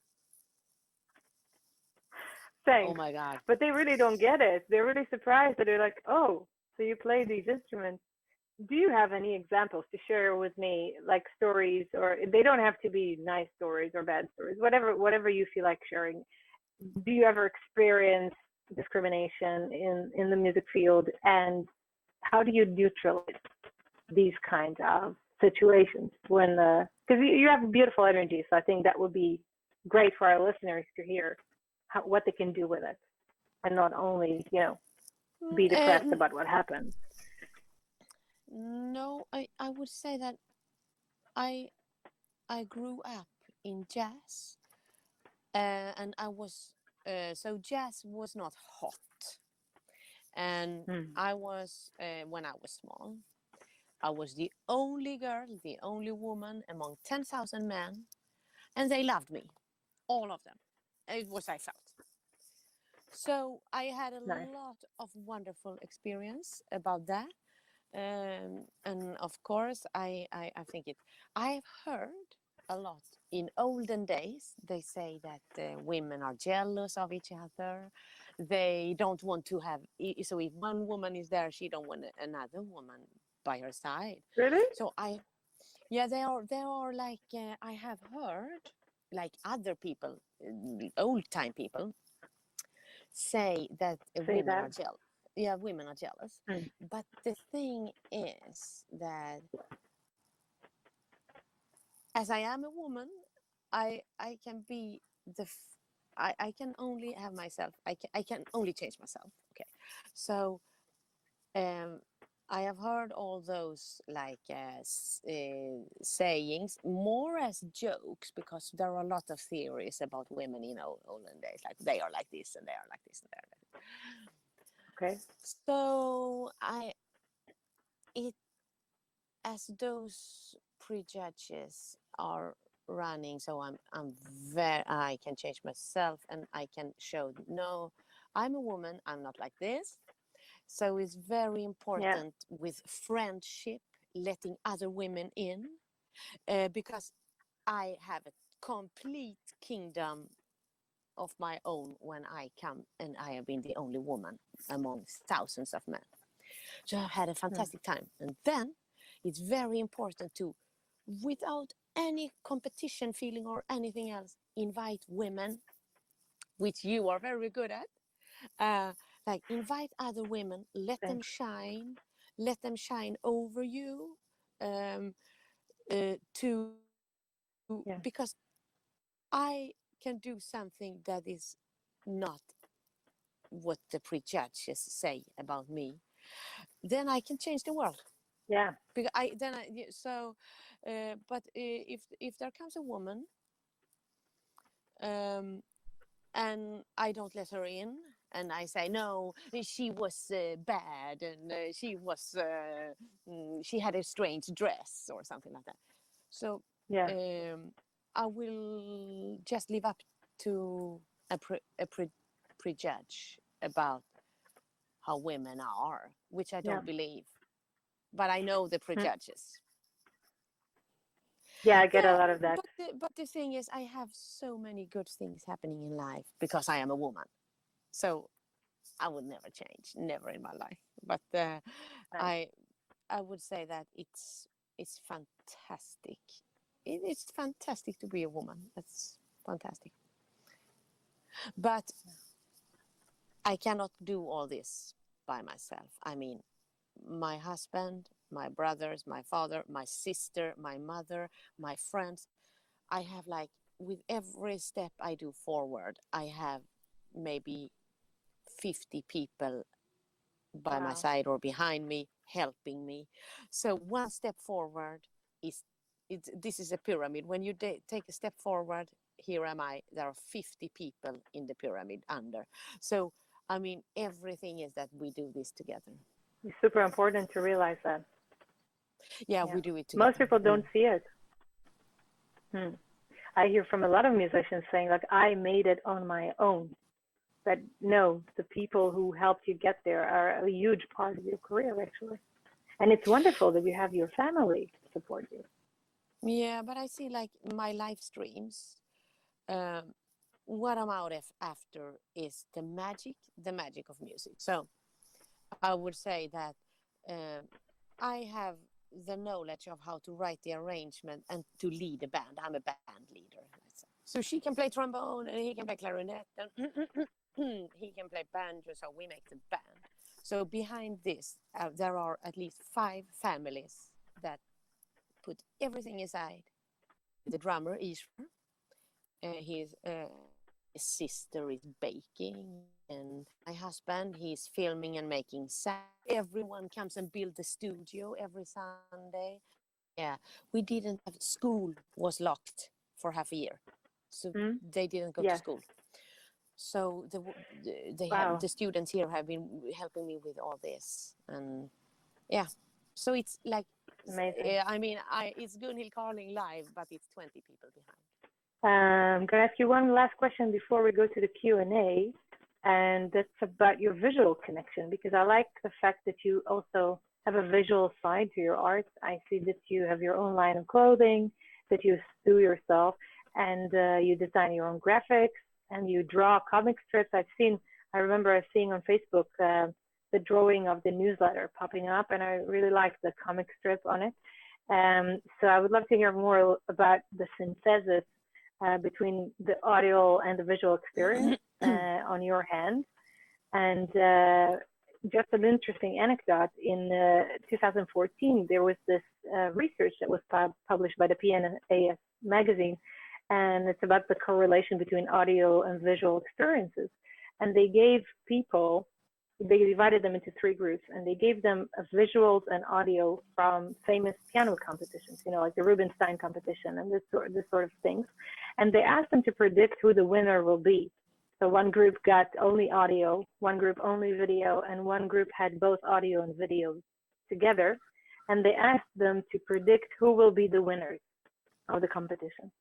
Thanks. Oh my God. But they really don't get it. They're really surprised that they're like, oh, so you play these instruments. Do you have any examples to share with me, like stories, or they don't have to be nice stories or bad stories, whatever you feel like sharing. Do you ever experience discrimination in the music field, and how do you neutralize these kinds of situations when because you have a beautiful energy, so I think that would be great for our listeners to hear what they can do with it and not only be depressed about what happened. No, I would say that I grew up in jazz, and I was so jazz was not hot, and I was when I was small, I was the only girl, the only woman among 10,000 men, and they loved me, all of them. It was I felt. So I had a lot of wonderful experience about that. And of course, I think I've heard a lot in olden days. They say that women are jealous of each other. They don't want to have. So if one woman is there, she don't want another woman by her side. Really? So they are like I have heard like other people, old time people, say that women are jealous. Yeah, women are jealous. But the thing is that as I am a woman, I can be I can only have myself. I can only change myself. Okay, so I have heard all those like sayings more as jokes, because there are a lot of theories about women in olden days, like they are like this and they are like this and they are like this. Okay. So as those prejudges are running, so I can change myself and I can show, no, I'm a woman, I'm not like this. So it's very important with friendship, letting other women in, because I have a complete kingdom of my own when I come, and I have been the only woman among thousands of men. So I had a fantastic time. And then it's very important to, without any competition feeling or anything else, invite women, which you are very good at. Like invite other women, let them shine over you, to because I can do something that is not what the prejudges say about me. Then I can change the world. Yeah. Because but if there comes a woman, and I don't let her in, and I say no, she was bad, and she had a strange dress or something like that. So I will just live up to a prejudge about how women are, which I don't believe, but I know the prejudges. Yeah, I get a lot of that. But the thing is, I have so many good things happening in life because I am a woman. So I would never change, never in my life. But I would say that it's fantastic. It's fantastic to be a woman. That's fantastic. But I cannot do all this by myself. I mean, my husband, my brothers, my father, my sister, my mother, my friends. I have, like, with every step I do forward, I have maybe 50 people by my side or behind me helping me. So one step forward this is a pyramid. When you take a step forward, here am I. There are 50 people in the pyramid under. So, I mean, everything is that we do this together. It's super important to realize that. Yeah, we do it together. Most people don't see it. I hear from a lot of musicians saying, like, I made it on my own. But no, the people who helped you get there are a huge part of your career, actually. And it's wonderful that you have your family support you. Yeah, but I see, like, my live streams, what I'm out after is the magic of music. So I would say that I have the knowledge of how to write the arrangement and to lead a band. I'm a band leader, let's say. So she can play trombone and he can play clarinet and he can play banjo, so we make the band. So behind this, there are at least 5 families that put everything aside. The drummer, Ishvar, his sister is baking, and my husband, he's filming and making sound. Everyone comes and build the studio every Sunday. Yeah, we didn't have school, was locked for half a year, so they didn't go to school. So the students here have been helping me with all this, and so it's like amazing. I mean, it's Gunhild Carling live, but it's 20 people behind. I'm going to ask you one last question before we go to the Q&A, and that's about your visual connection, because I like the fact that you also have a visual side to your art. I see that you have your own line of clothing that you do yourself, and you design your own graphics, and you draw comic strips. I remember seeing on Facebook the drawing of the newsletter popping up, and I really liked the comic strip on it. So I would love to hear more about the synthesis between the audio and the visual experience on your hand. And just an interesting anecdote, in 2014, there was this research that was published by the PNAS magazine, and it's about the correlation between audio and visual experiences. And they divided them into 3 groups, and they gave them visuals and audio from famous piano competitions, like the Rubinstein competition and this sort of things. And they asked them to predict who the winner will be. So one group got only audio, one group only video, and one group had both audio and video together. And they asked them to predict who will be the winners of the competition.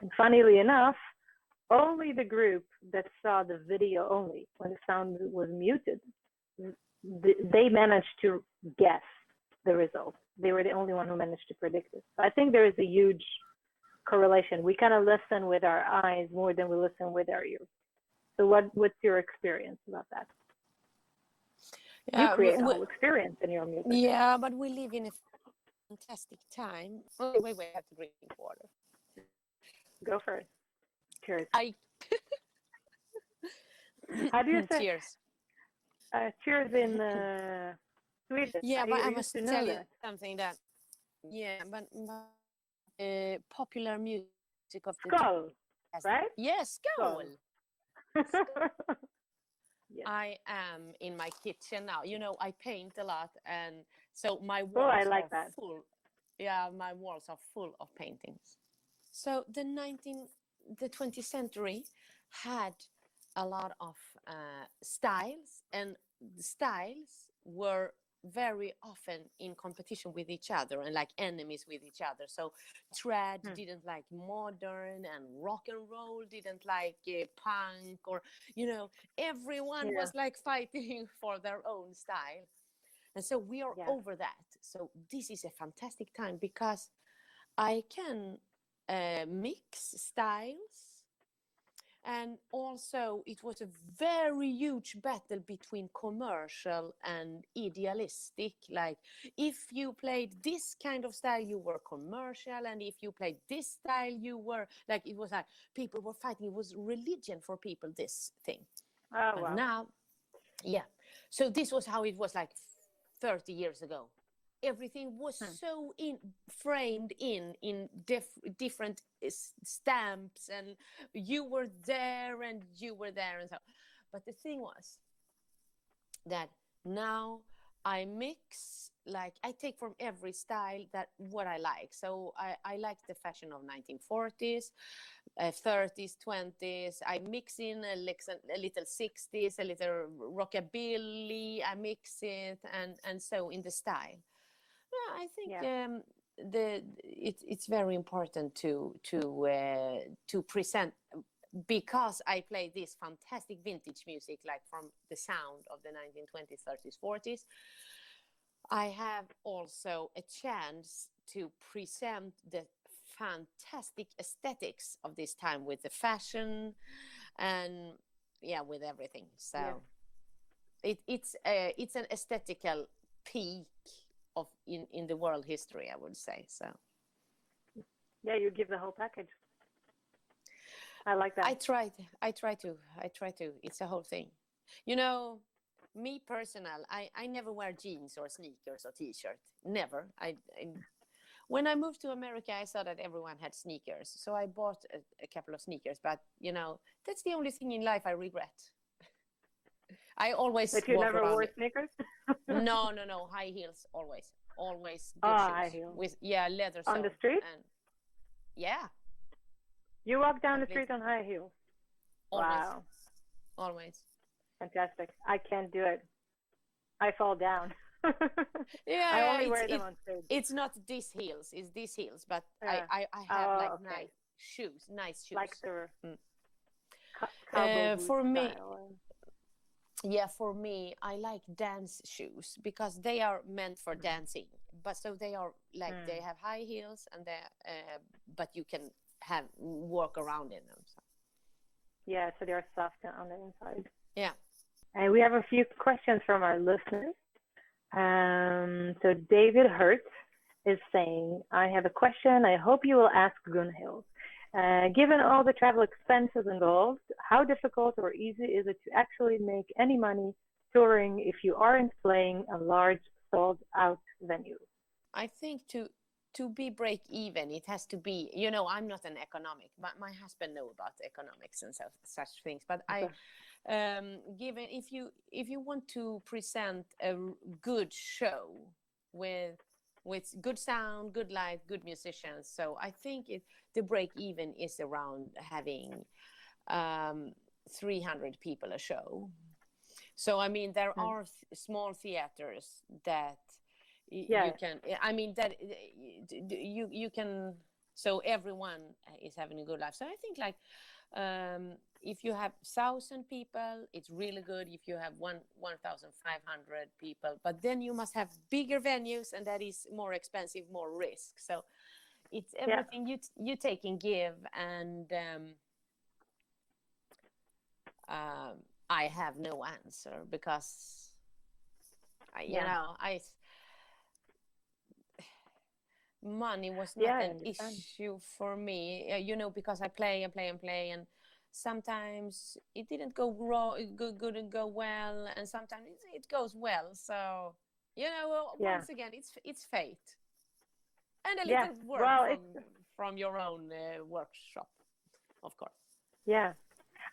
And funnily enough, only the group that saw the video only, when the sound was muted, they managed to guess the result. They were the only one who managed to predict it. So I think there is a huge correlation. We kind of listen with our eyes more than we listen with our ears. So what's your experience about that? You Yeah, create a whole experience in your music. yeah, but we live in a fantastic time. Oh, wait, I have to drink water. Go for it. Cheers. How do you say? Cheers. Cheers in Swedish. Yeah, but I used must to tell know you that. something that, yeah, but popular music of the Skål, right? yes, skål. Yes. I am in my kitchen now. You know, I paint a lot, and so my Oh, walls I like are that. full. Yeah, my walls are full of paintings. So the 20th century had a lot of styles, and the styles were very often in competition with each other and like enemies with each other. So trad didn't like modern, and rock and roll didn't like punk, or everyone Yeah. was like fighting for their own style. And so we are over that. So this is a fantastic time because I can mix styles. And also it was a very huge battle between commercial and idealistic. Like if you played this kind of style, you were commercial, and if you played this style, you were like, it was like people were fighting. It was religion for people, this thing. Oh, But wow. now, yeah. So this was how it was like 30 years ago. Everything was so framed in different stamps, and you were there and you were there, and so. But the thing was that now I mix, like I take from every style that what I like. So I like the fashion of 1940s, 30s, 20s. I mix in a little 60s, a little rockabilly. I mix it, and so in the style. Yeah, I think it's very important to present, because I play this fantastic vintage music, like from the sound of the 1920s, 30s, 40s. I have also a chance to present the fantastic aesthetics of this time with the fashion and with everything. So it's an aesthetical peak of in the world history, I would say. So yeah, you give the whole package. I like that. I try to it's a whole thing. Me personal, I never wear jeans or sneakers or t-shirt, never. When I moved to America, I saw that everyone had sneakers, so I bought a couple of sneakers. But that's the only thing in life I regret. I always But you walk never around wore sneakers? No, high heels, always good shoes High heels. with leather on sole. the street. And yeah, you walk down the street on high heels. Always. Wow, always. fantastic! I can't do it. I fall down. I only wear them on stage. It's not these heels, it's these heels, but Yeah. I have like Okay. nice shoes. Like the cowboy for me, style. for me, I like dance shoes because they are meant for dancing. But so they are like they have high heels, and they but you can walk around in them. So. Yeah, so they're soft on the inside. Yeah. And we have a few questions from our listeners. So David Hertz is saying, I have a question I hope you will ask Gunhild. Given all the travel expenses involved, how difficult or easy is it to actually make any money touring if you aren't playing a large sold-out venue? I think to be break even, it has to be, I'm not an economic, but my husband know about economics and such things. But Okay. Given if you want to present a good show with good sound, good light, good musicians, so I think the break even is around having 300 people a show. So I mean there are small theaters that you can. I mean that you can. So everyone is having a good life. So I think like. If you have 1,000 people, it's really good. If you have 1,500 people, but then you must have bigger venues, and that is more expensive, more risk. So it's everything you take and give, and I have no answer because, money was not I an understand. issue for me, because I play and play and play, and sometimes it didn't go good and go well, and sometimes it goes well. So, Yeah. once again, it's fate and a Yeah. little work Well, from your own workshop, of course. yeah.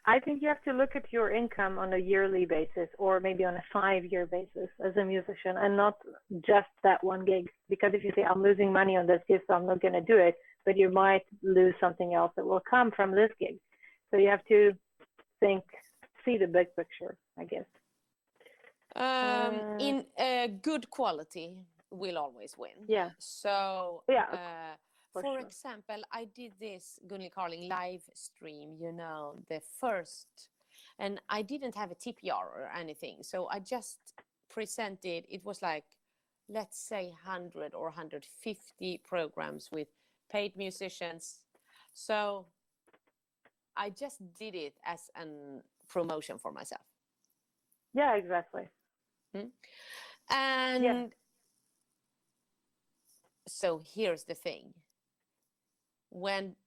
I think you have to look at your income on a yearly basis or maybe on a 5-year basis as a musician and not just that one gig. Because if you say, I'm losing money on this gig, so I'm not going to do it, but you might lose something else that will come from this gig. So you have to see the big picture, I guess. In good quality will always win. Yeah. So, Yeah, for sure. example, I did this Gunhild Carling live stream, the first, and I didn't have a TPR or anything. So I just presented, it was like, let's say 100 or 150 programs with paid musicians. So I just did it as a promotion for myself. Yeah, exactly. And so here's the thing. When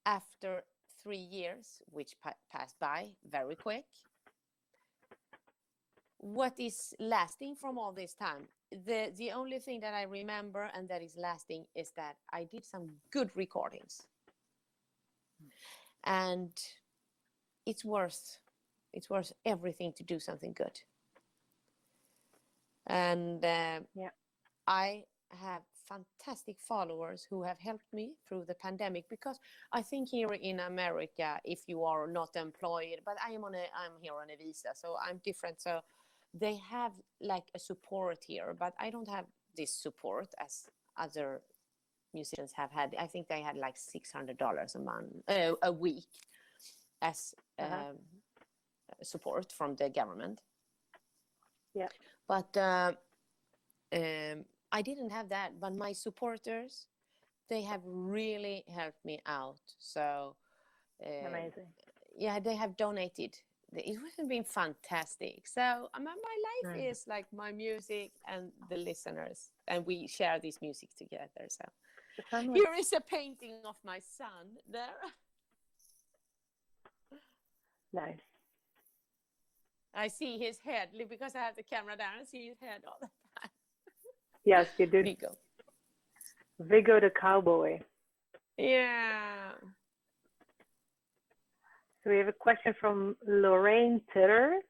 after 3 years, which passed by very quick, what is lasting from all this time? The only thing that I remember and that is lasting is that I did some good recordings. And it's worth everything to do something good. And I have fantastic followers who have helped me through the pandemic, because I think here in America, if you are not employed, but I'm here on a visa, so I'm different. So they have like a support here, but I don't have this support as other musicians have had. I think they had like $600 a week as support from the government. Yeah. But I didn't have that, but my supporters, they have really helped me out. So Amazing. Yeah, they have donated. It would have been fantastic. So my life is like my music and the listeners, and we share this music together. So here is a painting of my son there. Nice. I see his head because I have the camera down. I see his head all the time. Yes, you do. Viggo the cowboy. Yeah. So we have a question from Lorraine Titter.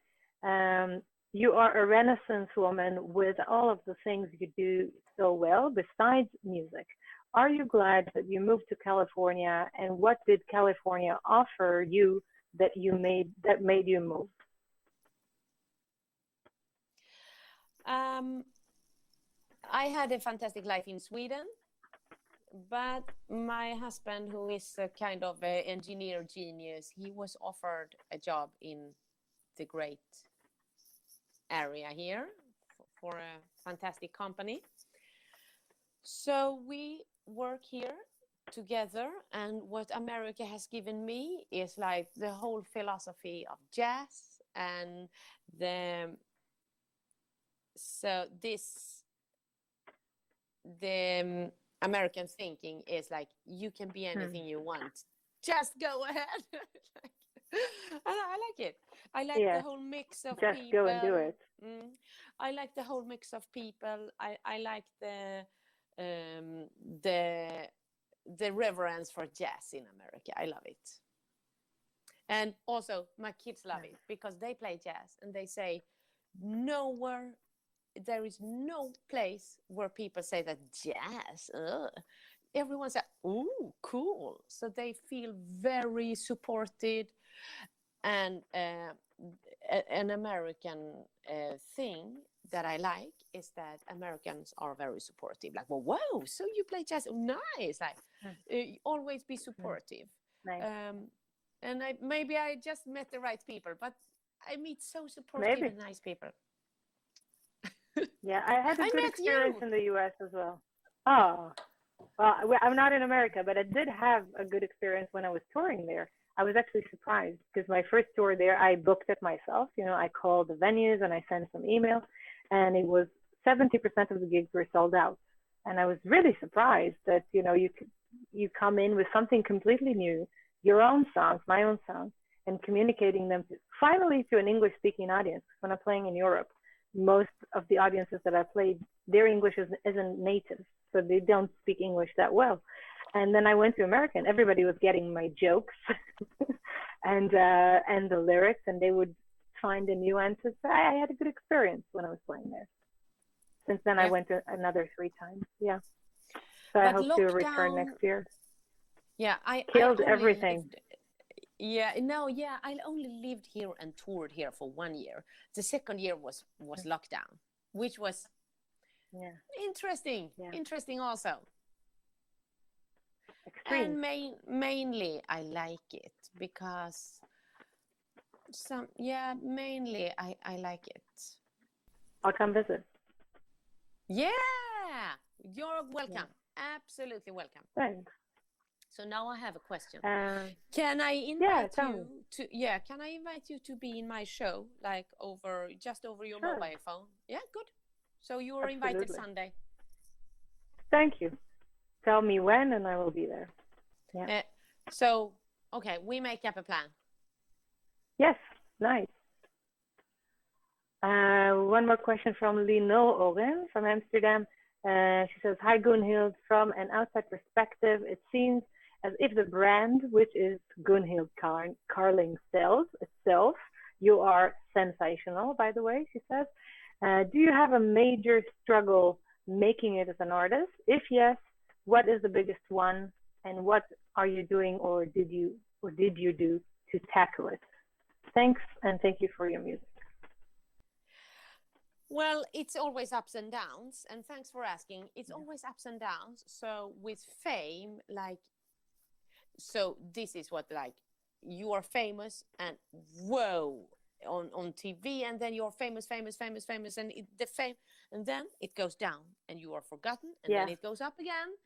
You are a Renaissance woman with all of the things you do so well besides music. Are you glad that you moved to California, and what did California offer you that made you move? I had a fantastic life in Sweden, but my husband, who is a kind of an engineer genius, he was offered a job in the great area here for a fantastic company. So we work here together, and what America has given me is like the whole philosophy of jazz, and the American thinking is like, you can be anything you want, just go ahead. And I like it. I like the whole mix of just people. Go and do it. I like the whole mix of people. I like the reverence for jazz in America. I love it. And also my kids love it because they play jazz and they say there is no place where people say that jazz. Everyone says, "Ooh, cool!" So they feel very supported, and an American thing that I like is that Americans are very supportive. Like, well, whoa, so you play jazz? Oh, nice! Like, always be supportive. Nice. And maybe I just met the right people, but I meet so supportive and nice people. Yeah, I had a good experience in the U.S. as well. Oh, well, I'm not in America, but I did have a good experience when I was touring there. I was actually surprised because my first tour there, I booked it myself. I called the venues and I sent some email, and it was 70% of the gigs were sold out. And I was really surprised that you come in with something completely new, your own songs, my own songs, and communicating them finally to an English-speaking audience. When I'm playing in Europe, most of the audiences that I played, their English isn't native, so they don't speak English that well. And then I went to America, and everybody was getting my jokes and the lyrics, and they would find a nuance. I had a good experience when I was playing there. Since then, I went to another 3 times. Yeah. So I hope to return next year. Yeah, I killed everything. I only lived here and toured here for 1 year. The second year was lockdown, which was interesting. Yeah. Interesting also. Extreme. And mainly I like it because mainly I like it. I'll come visit. Yeah, you're welcome. Yeah. Absolutely welcome. Thanks. So now I have a question. Can I invite you to? Yeah, can I invite you to be in my show, like just over your mobile phone? Yeah, good. So you are invited Sunday. Thank you. Tell me when, and I will be there. Yeah. So we make up a plan. Yes, nice. One more question from Lino Oren from Amsterdam. She says, "Hi Gunhild. From an outside perspective, it seems as if the brand, which is Gunhild Carling, sells itself. You are sensational, by the way," she says. "Do you have a major struggle making it as an artist? If yes, what is the biggest one, and what are you doing or did you do to tackle it? Thanks, and thank you for your music." Well, it's always ups and downs, and thanks for asking. It's always ups and downs. So with fame, so this is what, you are famous and whoa on TV, and then you're famous, and the fame, and then it goes down and you are forgotten, and then it goes up again.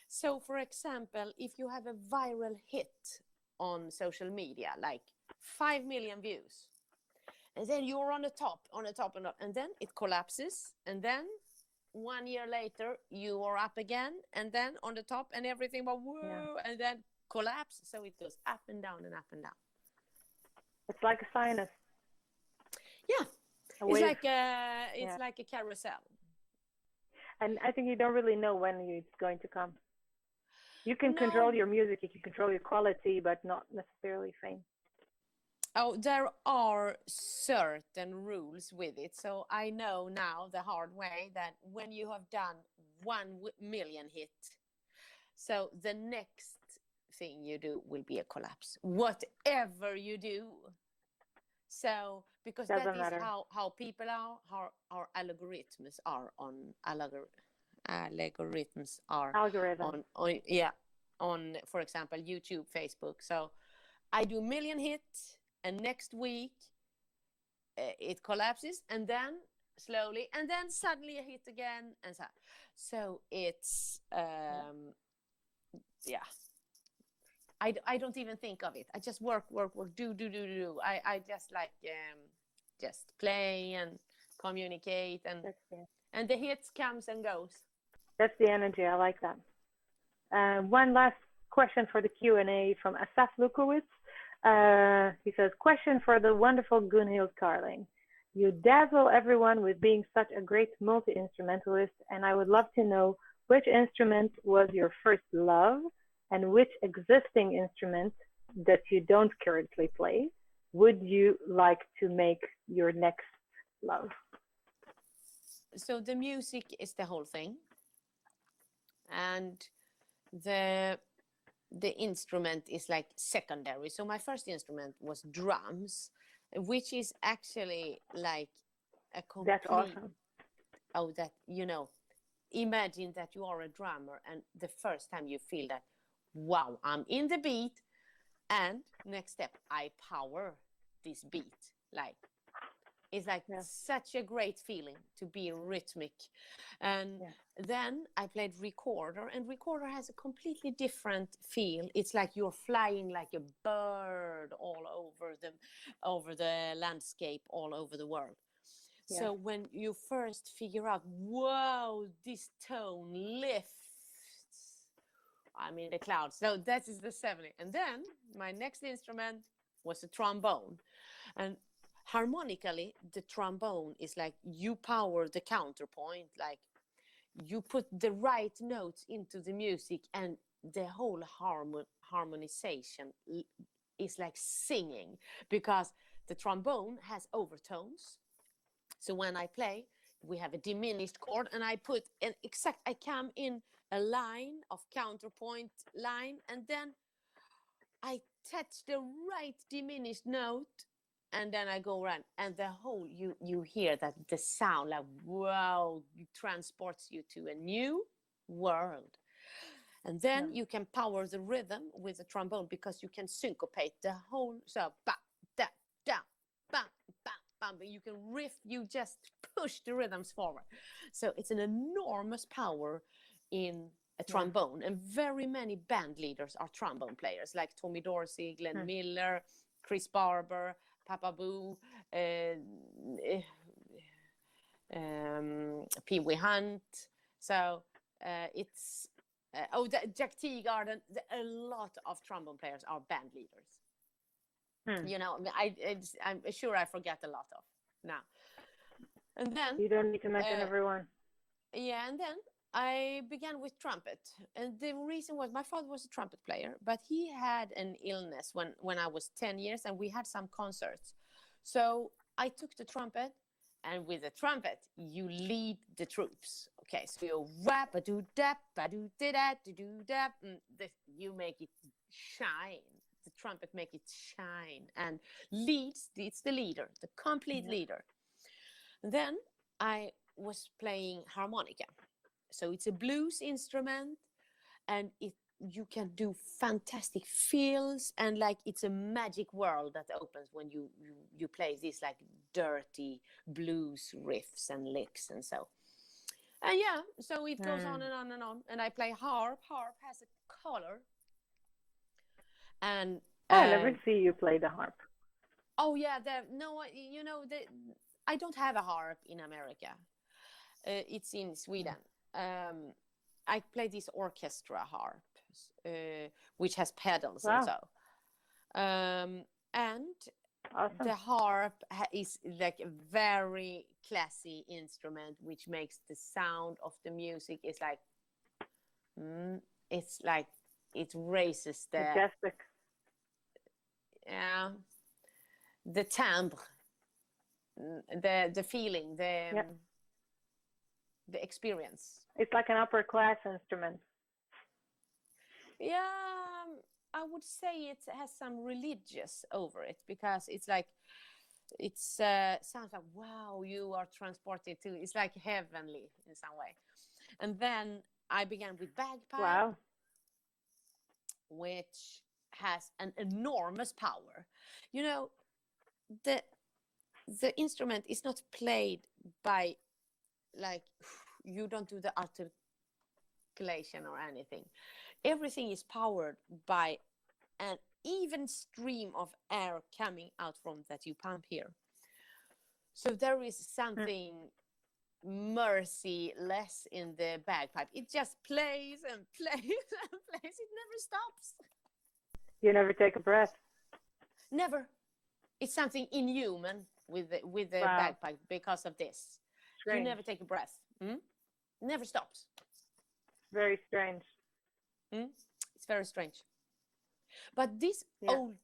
So for example, if you have a viral hit on social media, like 5 million views, and then you're on the top, and then it collapses, and then 1 year later you are up again, and then on the top, and everything and then collapse. So it goes up and down and up and down. It's like a sinus. Yeah, it's like a carousel. And I think you don't really know when it's going to come. You can control your music, you can control your quality, but not necessarily fame. Oh, there are certain rules with it. So I know now the hard way that when you have done 1 million hit, so the next thing you do will be a collapse, whatever you do. So because doesn't that matter. is how people are, how our algorithms are on on for example YouTube, Facebook. So I do 1 million hits, and next week it collapses, and then slowly, and then suddenly a hit again, and so it's I don't even think of it. I just work, do. I just just play and communicate, and the hits comes and goes. That's the energy. I like that. One last question for the Q&A from Asaf Lukowitz. He says, "Question for the wonderful Gunhild Carling. You dazzle everyone with being such a great multi-instrumentalist, and I would love to know which instrument was your first love, and which existing instrument that you don't currently play would you like to make your next love?" So the music is the whole thing, and the instrument is like secondary. So my first instrument was drums, which is actually like a complete... That's awesome. Oh, that, imagine that you are a drummer, and the first time you feel that, wow, I'm in the beat, and next step, I power this beat. Like, It's like such a great feeling to be rhythmic. And then I played recorder, and recorder has a completely different feel. It's like you're flying like a bird all over the landscape, all over the world. So when you first figure out, wow, this tone lifts, I'm in the clouds. So that is the 70. And then my next instrument was a trombone. And harmonically, the trombone is like you power the counterpoint, like you put the right notes into the music, and the whole harmonization is like singing, because the trombone has overtones. So when I play, we have a diminished chord, and I put I come in a line of counterpoint line, and then I touch the right diminished note, and then I go around, and the whole, you hear that the sound, like, wow, transports you to a new world. And then you can power the rhythm with the trombone, because you can syncopate the whole, so ba da da ba ba ba. You can riff, you just push the rhythms forward. So it's an enormous power in a trombone, and very many band leaders are trombone players, like Tommy Dorsey, Glenn Miller, Chris Barber, Papa Boo, Pee Wee Hunt. So it's Jack Teagarden. A lot of trombone players are band leaders. You know, I'm sure I forget a lot of now. And then you don't need to mention everyone. Yeah, and then I began with trumpet, and the reason was my father was a trumpet player, but he had an illness when I was 10 years, and we had some concerts. So I took the trumpet, and with the trumpet, you lead the troops. Okay, so you rap, ba-do-dap, ba-do-da-da, do-do-da, you make it shine. The trumpet make it shine, and leads, it's the leader, the complete leader. And then I was playing harmonica. So it's a blues instrument, and you can do fantastic feels, and like it's a magic world that opens when you play these like dirty blues riffs and licks and so. And so it goes on and on and on. And I play harp. Harp has a color. And I never see you play the harp. Oh yeah, I don't have a harp in America. It's in Sweden. I play this orchestra harp, which has pedals and so. And awesome. The harp is like a very classy instrument, which makes the sound of the music is like, it's like it raises the majestic. Yeah, the timbre, the feeling, the experience. It's like an upper class instrument. Yeah, I would say it has some religious over it, because it's like sounds like, wow, you are transported to, it's like heavenly in some way. And then I began with bagpipe, which has an enormous power. You know, the instrument is not played by, like, you don't do the articulation or anything. Everything is powered by an even stream of air coming out from that you pump here. So there is something merciless in the bagpipe. It just plays and plays and plays. It never stops. You never take a breath. Never. It's something inhuman with the bagpipe because of this. Strange. You never take a breath. Never stops. Very strange. It's very strange. But these old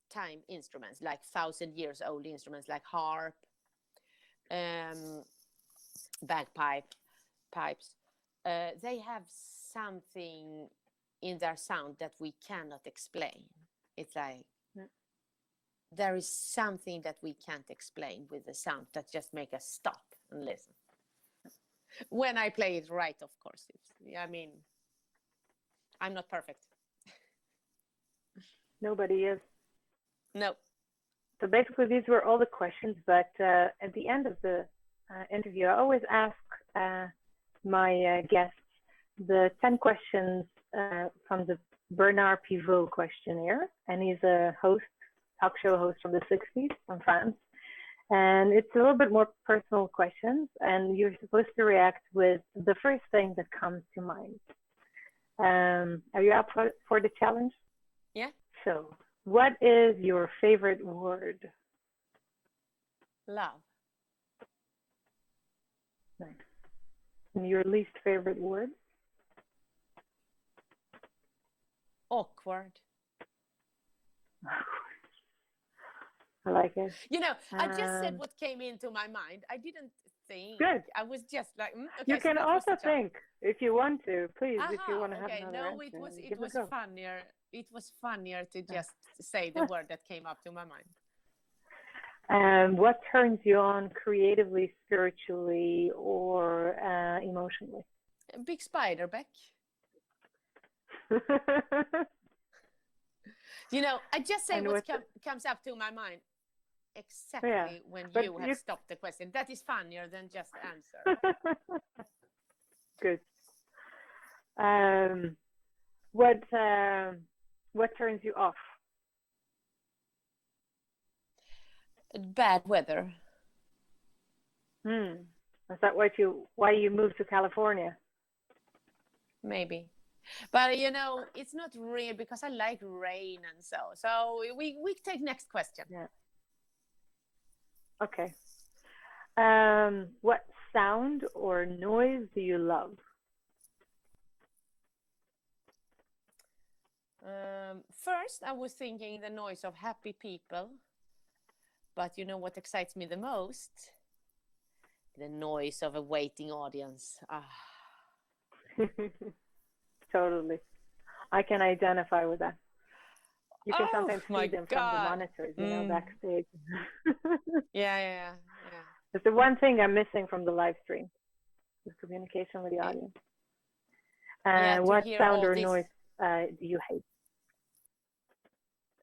time instruments, like 1,000 years old instruments, like harp, bagpipe, pipes, they have something in their sound that we cannot explain. It's like there is something that we can't explain with the sound that just make us stop and listen. When I play it right, of course. I mean, I'm not perfect. Nobody is. No. So basically, these were all the questions. But at the end of the interview, I always ask my guests the 10 questions from the Bernard Pivot questionnaire. And he's a host, talk show host from the 60s from France. And it's a little bit more personal questions, and you're supposed to react with the first thing that comes to mind. Are you up for the challenge? Yeah. So, what is your favorite word? Love. Nice. And your least favorite word? Awkward. I like it. You know, I just said what came into my mind. I didn't think. Good. I was just like, okay. You can so also think if you want to, please. If you want to have okay. another No, answer, it was funnier. It was funnier to just say the word that came up to my mind. What turns you on creatively, spiritually, or emotionally? A big spider, Beck. You know, I just say what comes up to my mind exactly when you have stopped the question. That is funnier than just answer. Good. What turns you off? Bad weather. Is that why you moved to California? Maybe. But you know, it's not real because I like rain and so. So we take next question. Yeah. Okay. What sound or noise do you love? First, I was thinking the noise of happy people. But you know what excites me the most? The noise of a waiting audience. Totally. I can identify with that. You can sometimes see them from the monitors, backstage. Yeah. It's the one thing I'm missing from the live stream, is communication with the audience. What sound or noise do you hate?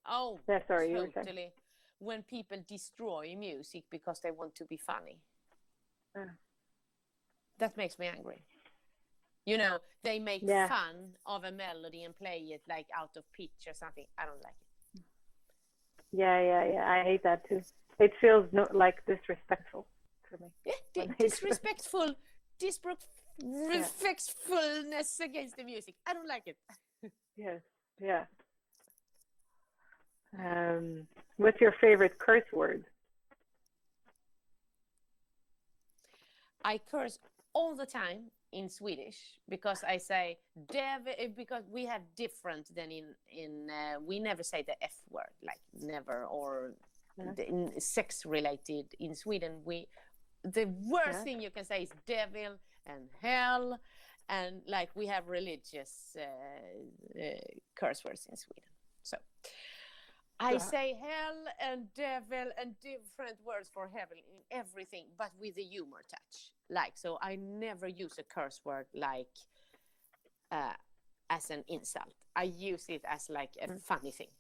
Oh, yeah, sorry, totally. When people destroy music because they want to be funny. That makes me angry. You know, they make fun of a melody and play it like out of pitch or something. I don't like it. Yeah. I hate that too. It feels like disrespectful for me. Yeah, disrespectfulness against the music. I don't like it. Yes, yeah. What's your favorite curse word? I curse all the time in Swedish because I say because we have different than in we never say the F word, like never, or in sex related. In Sweden, the worst thing you can say is devil and hell, and like we have religious curse words in Sweden. So I say hell and devil and different words for heaven in everything, but with a humor touch. Like, so I never use a curse word like as an insult. I use it as like a funny thing.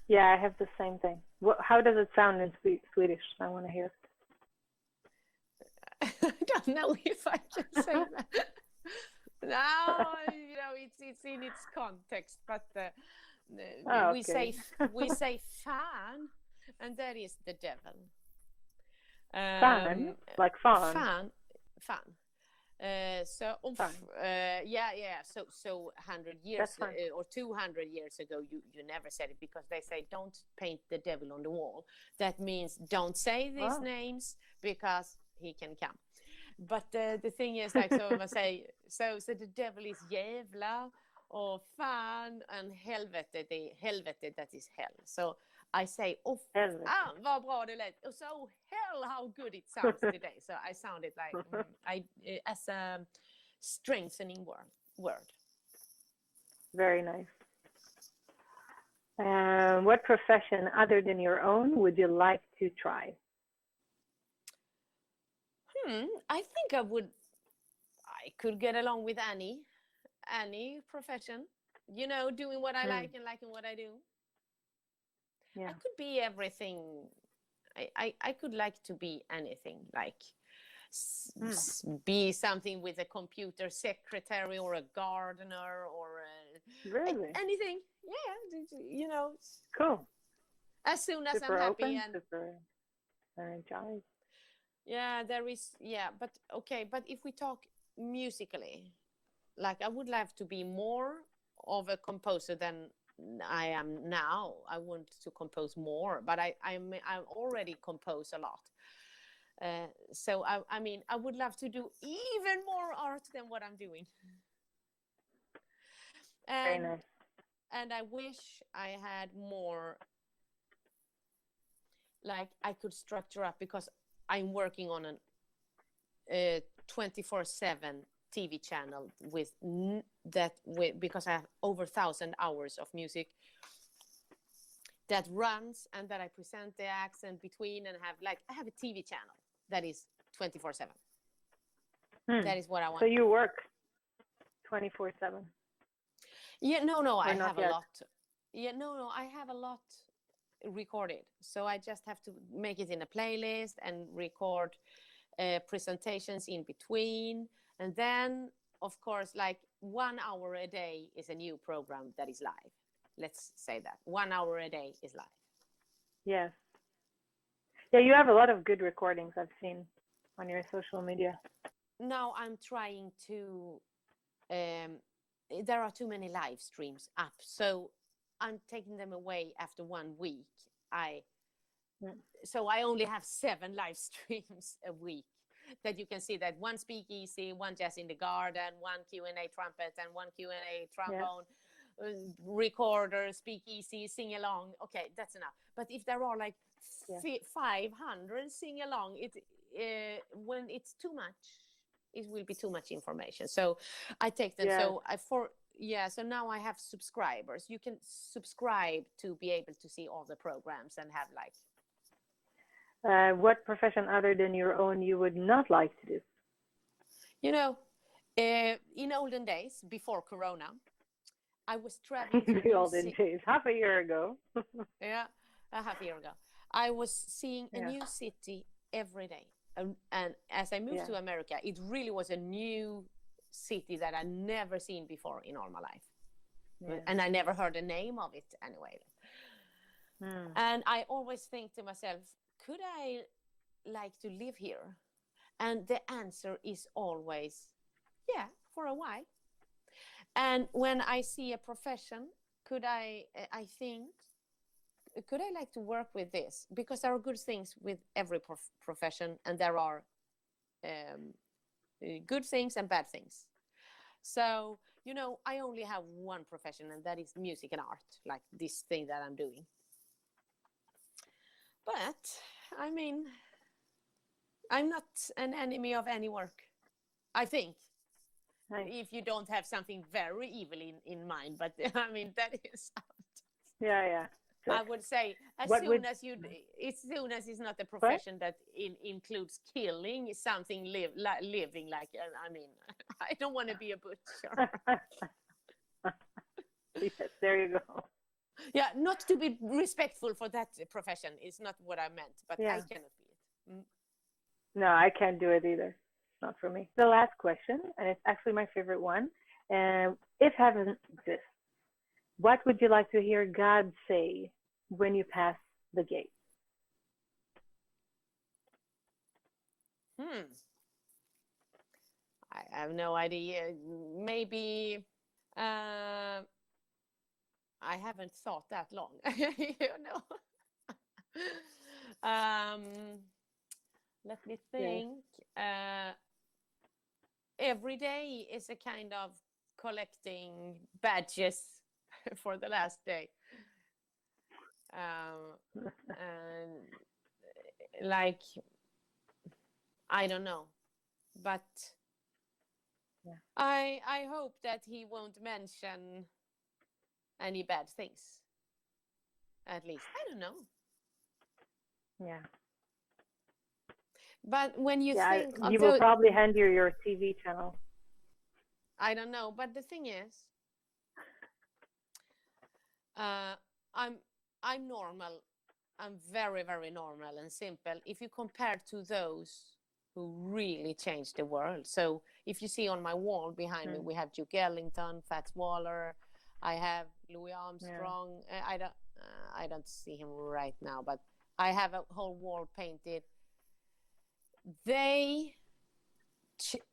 Yeah, I have the same thing. How does it sound in Swedish? I want to hear. I don't know if I can say that. No, you know, it's in its context, but we say fan, and that is the devil. Fan, like fawn. Fan. So 100 years or 200 years ago, you never said it because they say don't paint the devil on the wall. That means don't say these names because he can come. But the thing is, like, so man say, so the devil is jävla or fan, and helvete, that is hell. So I say, vad bra det lät. So hell, how good it sounds today. So I sounded like as a strengthening word. Very nice. What profession other than your own would you like to try? I think I could get along with any profession. You know, doing what I like and liking what I do. Yeah. I could be everything. I could like to be anything, like be something with a computer secretary or a gardener or Really? anything. Yeah, you know, Cool. as soon as I'm Super happy. open, And super energized. yeah, there is, yeah, but okay, but if we talk musically, like I would love to be more of a composer than I am now. I want to compose more, but I already compose a lot. So I mean, I would love to do even more art than what I'm doing. Very And nice. I wish I had more, like I could structure up, because I'm working on an 24/7 TV channel with because I have over 1,000 hours of music that runs, and that I present the acts and between, and I have a TV channel that is 24/7. That is what I So want. you work 24/7? Yeah, no, I Or not have a yet? lot. Yeah, no, I have a lot recorded. So I just have to make it in a playlist and record presentations in between. And then, of course, like 1 hour a day is a new program that is live. Let's say that 1 hour a day is live. Yes. Yeah, you have a lot of good recordings I've seen on your social media. Now I'm trying to, there are too many live streams up. So I'm taking them away after 1 week. So I only have 7 live streams a week that you can see, that one speakeasy, one jazz in the garden, one Q&A trumpet, and one Q&A trombone, recorder, speakeasy, sing along. Okay, that's enough. But if there are like 500 sing along, when it's too much, it will be too much information. So I take them. So now I have subscribers. You can subscribe to be able to see all the programs and have like. What profession other than your own you would not like to do? You know, in olden days, before Corona, I was traveling to The olden days, half a year ago. Yeah, a half a year ago. I was seeing a new city every day. And as I moved to America, it really was a new city that I never seen before in all my life. And I never heard the name of it anyway. And I always think to myself, could I like to live here? And the answer is always, yeah, for a while. And when I see a profession, could I like to work with this? Because there are good things with every profession, and there are good things and bad things. So, I only have one profession, and that is music and art, like this thing that I'm doing. But, I mean, I'm not an enemy of any work, I think. Nice. If you don't have something very evil in mind, but I mean, that is. Yeah. I would say as soon as it's not a profession that includes killing, something living like. I mean, I don't want to be a butcher. Yes, there you go. Yeah, not to be respectful for that profession is not what I meant, but I cannot be it. No, I can't do it either. Not for me. The last question, and it's actually my favorite one. If heaven exists, what would you like to hear God say when you pass the gate? I have no idea. Maybe I haven't thought that long. Let me think. Every day is a kind of collecting badges for the last day. And like, I don't know, but I hope that he won't mention any bad things. At least, I don't know. Yeah. But when you think he will probably hand you your TV channel. I don't know, but the thing is, I'm I'm normal. I'm very, very normal and simple. If you compare to those who really changed the world. So if you see on my wall behind me, we have Duke Ellington, Fats Waller. I have Louis Armstrong. I don't see him right now, but I have a whole wall painted.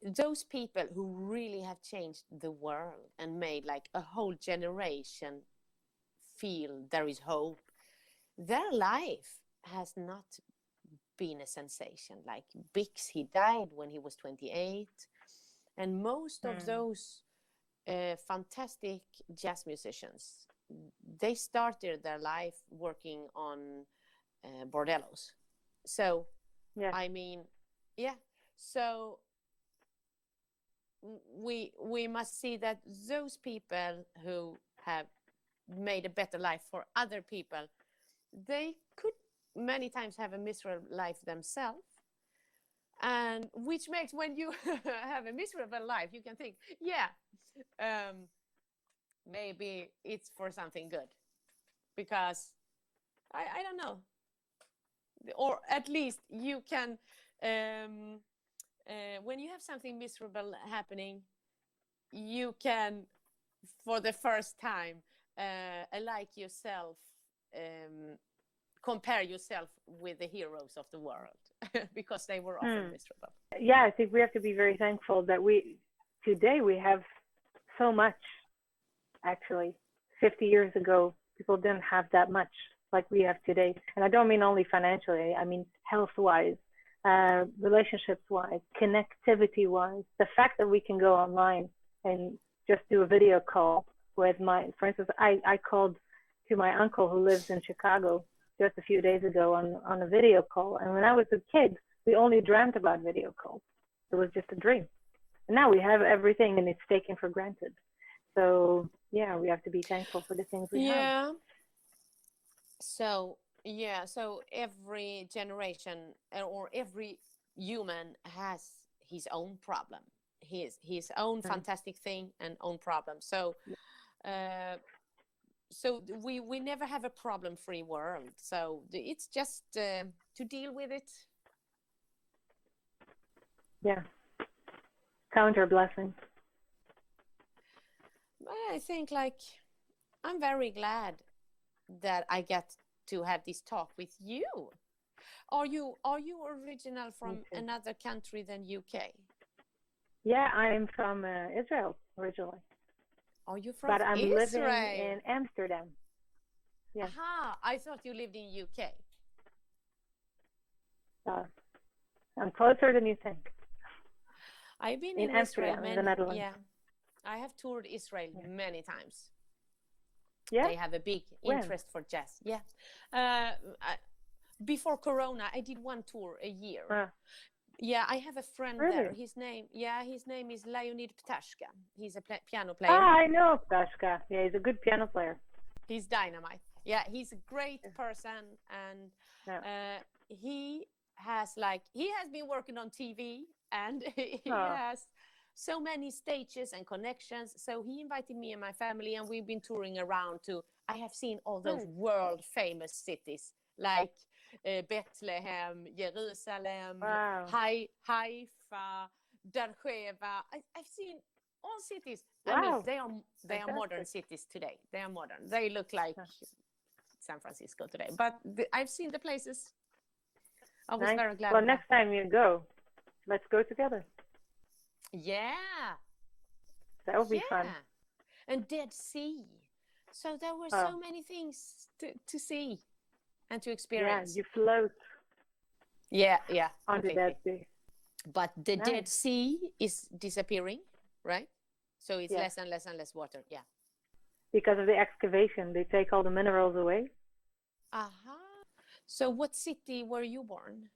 Those people who really have changed the world and made like a whole generation feel there is hope. Their life has not been a sensation. Like Bix, he died when he was 28. And most of those fantastic jazz musicians, they started their life working on bordellos. So, I mean, so we must see that those people who have made a better life for other people, they could many times have a miserable life themselves, and which makes when you have a miserable life, you can think, maybe it's for something good, because I don't know, or at least you can when you have something miserable happening, you can for the first time like yourself, compare yourself with the heroes of the world because they were often miserable. Yeah, I think we have to be very thankful that today we have so much. Actually, 50 years ago, people didn't have that much like we have today. And I don't mean only financially, I mean health-wise, relationships-wise, connectivity-wise. The fact that we can go online and just do a video call with for instance, I called to my uncle who lives in Chicago just a few days ago on a video call. And when I was a kid, we only dreamt about video calls. It was just a dream. And now we have everything and it's taken for granted. So yeah, we have to be thankful for the things we have. So every generation or every human has his own problem, his own fantastic thing and own problem. So so we never have a problem-free world. So it's just to deal with it. Yeah. Count our blessings. I think I'm very glad that I get to have this talk with you. Are you original from another country than UK? Yeah, I'm from Israel originally. Are you from But I'm Israel? living in Amsterdam. Yeah. Aha, I thought you lived in UK. I'm closer than you think. I've been in Amsterdam, in the Netherlands. Yeah, I have toured Israel many times. Yeah, they have a big interest for jazz. Yeah, before Corona, I did one tour a year. Yeah, I have a friend there. His name is Leonid Ptashka. He's a piano player. I know Ptashka. Yeah, he's a good piano player. He's dynamite. Yeah, he's a great person, and he has been working on TV, and he has so many stages and connections. So he invited me and my family, and we've been touring around to. I have seen all those world famous cities like Bethlehem, Jerusalem, Haifa, Beersheba. I've seen all cities. Wow. I mean, they are modern cities today. They are modern. They look like San Francisco today. But I've seen the places. I was very glad. Well, next time you go, let's go together. Yeah. That would be fun. And Dead Sea. So there were so many things to see and to experience. Yeah, you float. Yeah. On the Dead Sea. But the Dead Sea is disappearing, right? So it's less and less and less water. Yeah. Because of the excavation, they take all the minerals away. Aha. So what city were you born?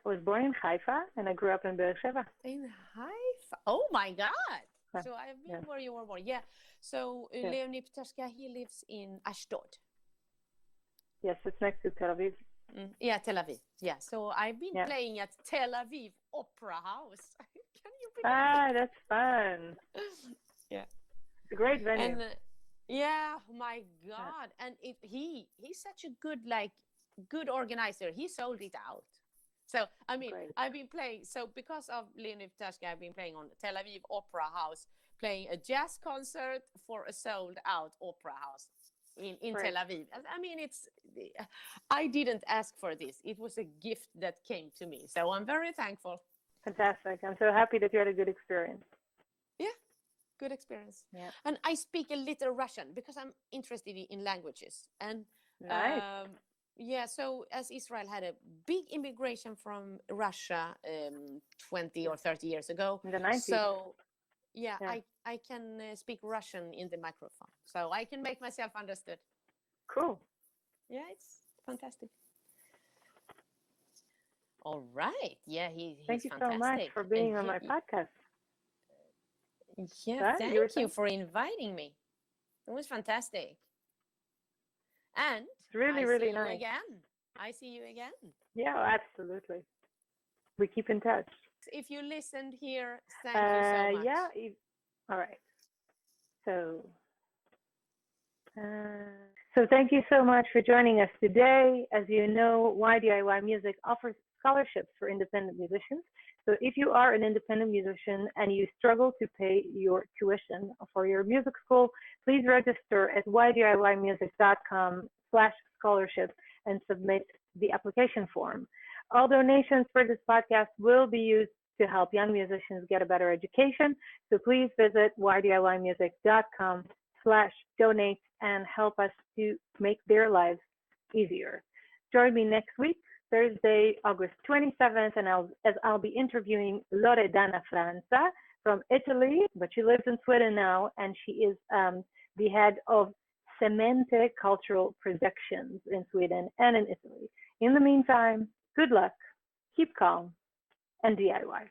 I was born in Haifa, and I grew up in Beersheba. In Haifa? Oh my God! So I've been where you were born. Yeah. So Leonid Ptashka, he lives in Ashdod. Yes, it's next to Tel Aviv. Yeah, Tel Aviv. Yeah. So I've been playing at Tel Aviv Opera House. Can you believe that's fun. Yeah. It's a great venue. And Yeah, my God. And he's such a good organizer. He sold it out. So I mean, Great. I've been playing. So because of Leonid Tashka, I've been playing on Tel Aviv Opera House, playing a jazz concert for a sold out opera house in Great. Tel Aviv. I mean, I didn't ask for this. It was a gift that came to me. So I'm very thankful. Fantastic. I'm so happy that you had a good experience. Yeah, good experience. Yeah. And I speak a little Russian because I'm interested in languages. And Nice. yeah, so as Israel had a big immigration from Russia 20 or 30 years ago, In the 90s. so yeah, Yeah. I can speak Russian in the microphone, so I can make myself understood. Cool. Yeah, it's fantastic. All right, yeah, Thank he's you so much fantastic, for and being on my podcast. yeah, Huh? You were thank you saying? for inviting me. It was fantastic, and It's really, I see really you nice. again. I see you again. Yeah, absolutely. We keep in touch. If you listened here, thank you so much. Yeah. All right. So, so thank you so much for joining us today. As you know, YDIY Music offers scholarships for independent musicians. So if you are an independent musician and you struggle to pay your tuition for your music school, please register at ydiymusic.com/scholarship and submit the application form. All donations for this podcast will be used to help young musicians get a better education. So please visit ydiymusic.com/donate and help us to make their lives easier. Join me next week, Thursday, August 27th, and I'll be interviewing Loredana Franza from Italy, but she lives in Sweden now, and she is the head of Semente Cultural Productions in Sweden and in Italy. In the meantime, good luck, keep calm, and DIY.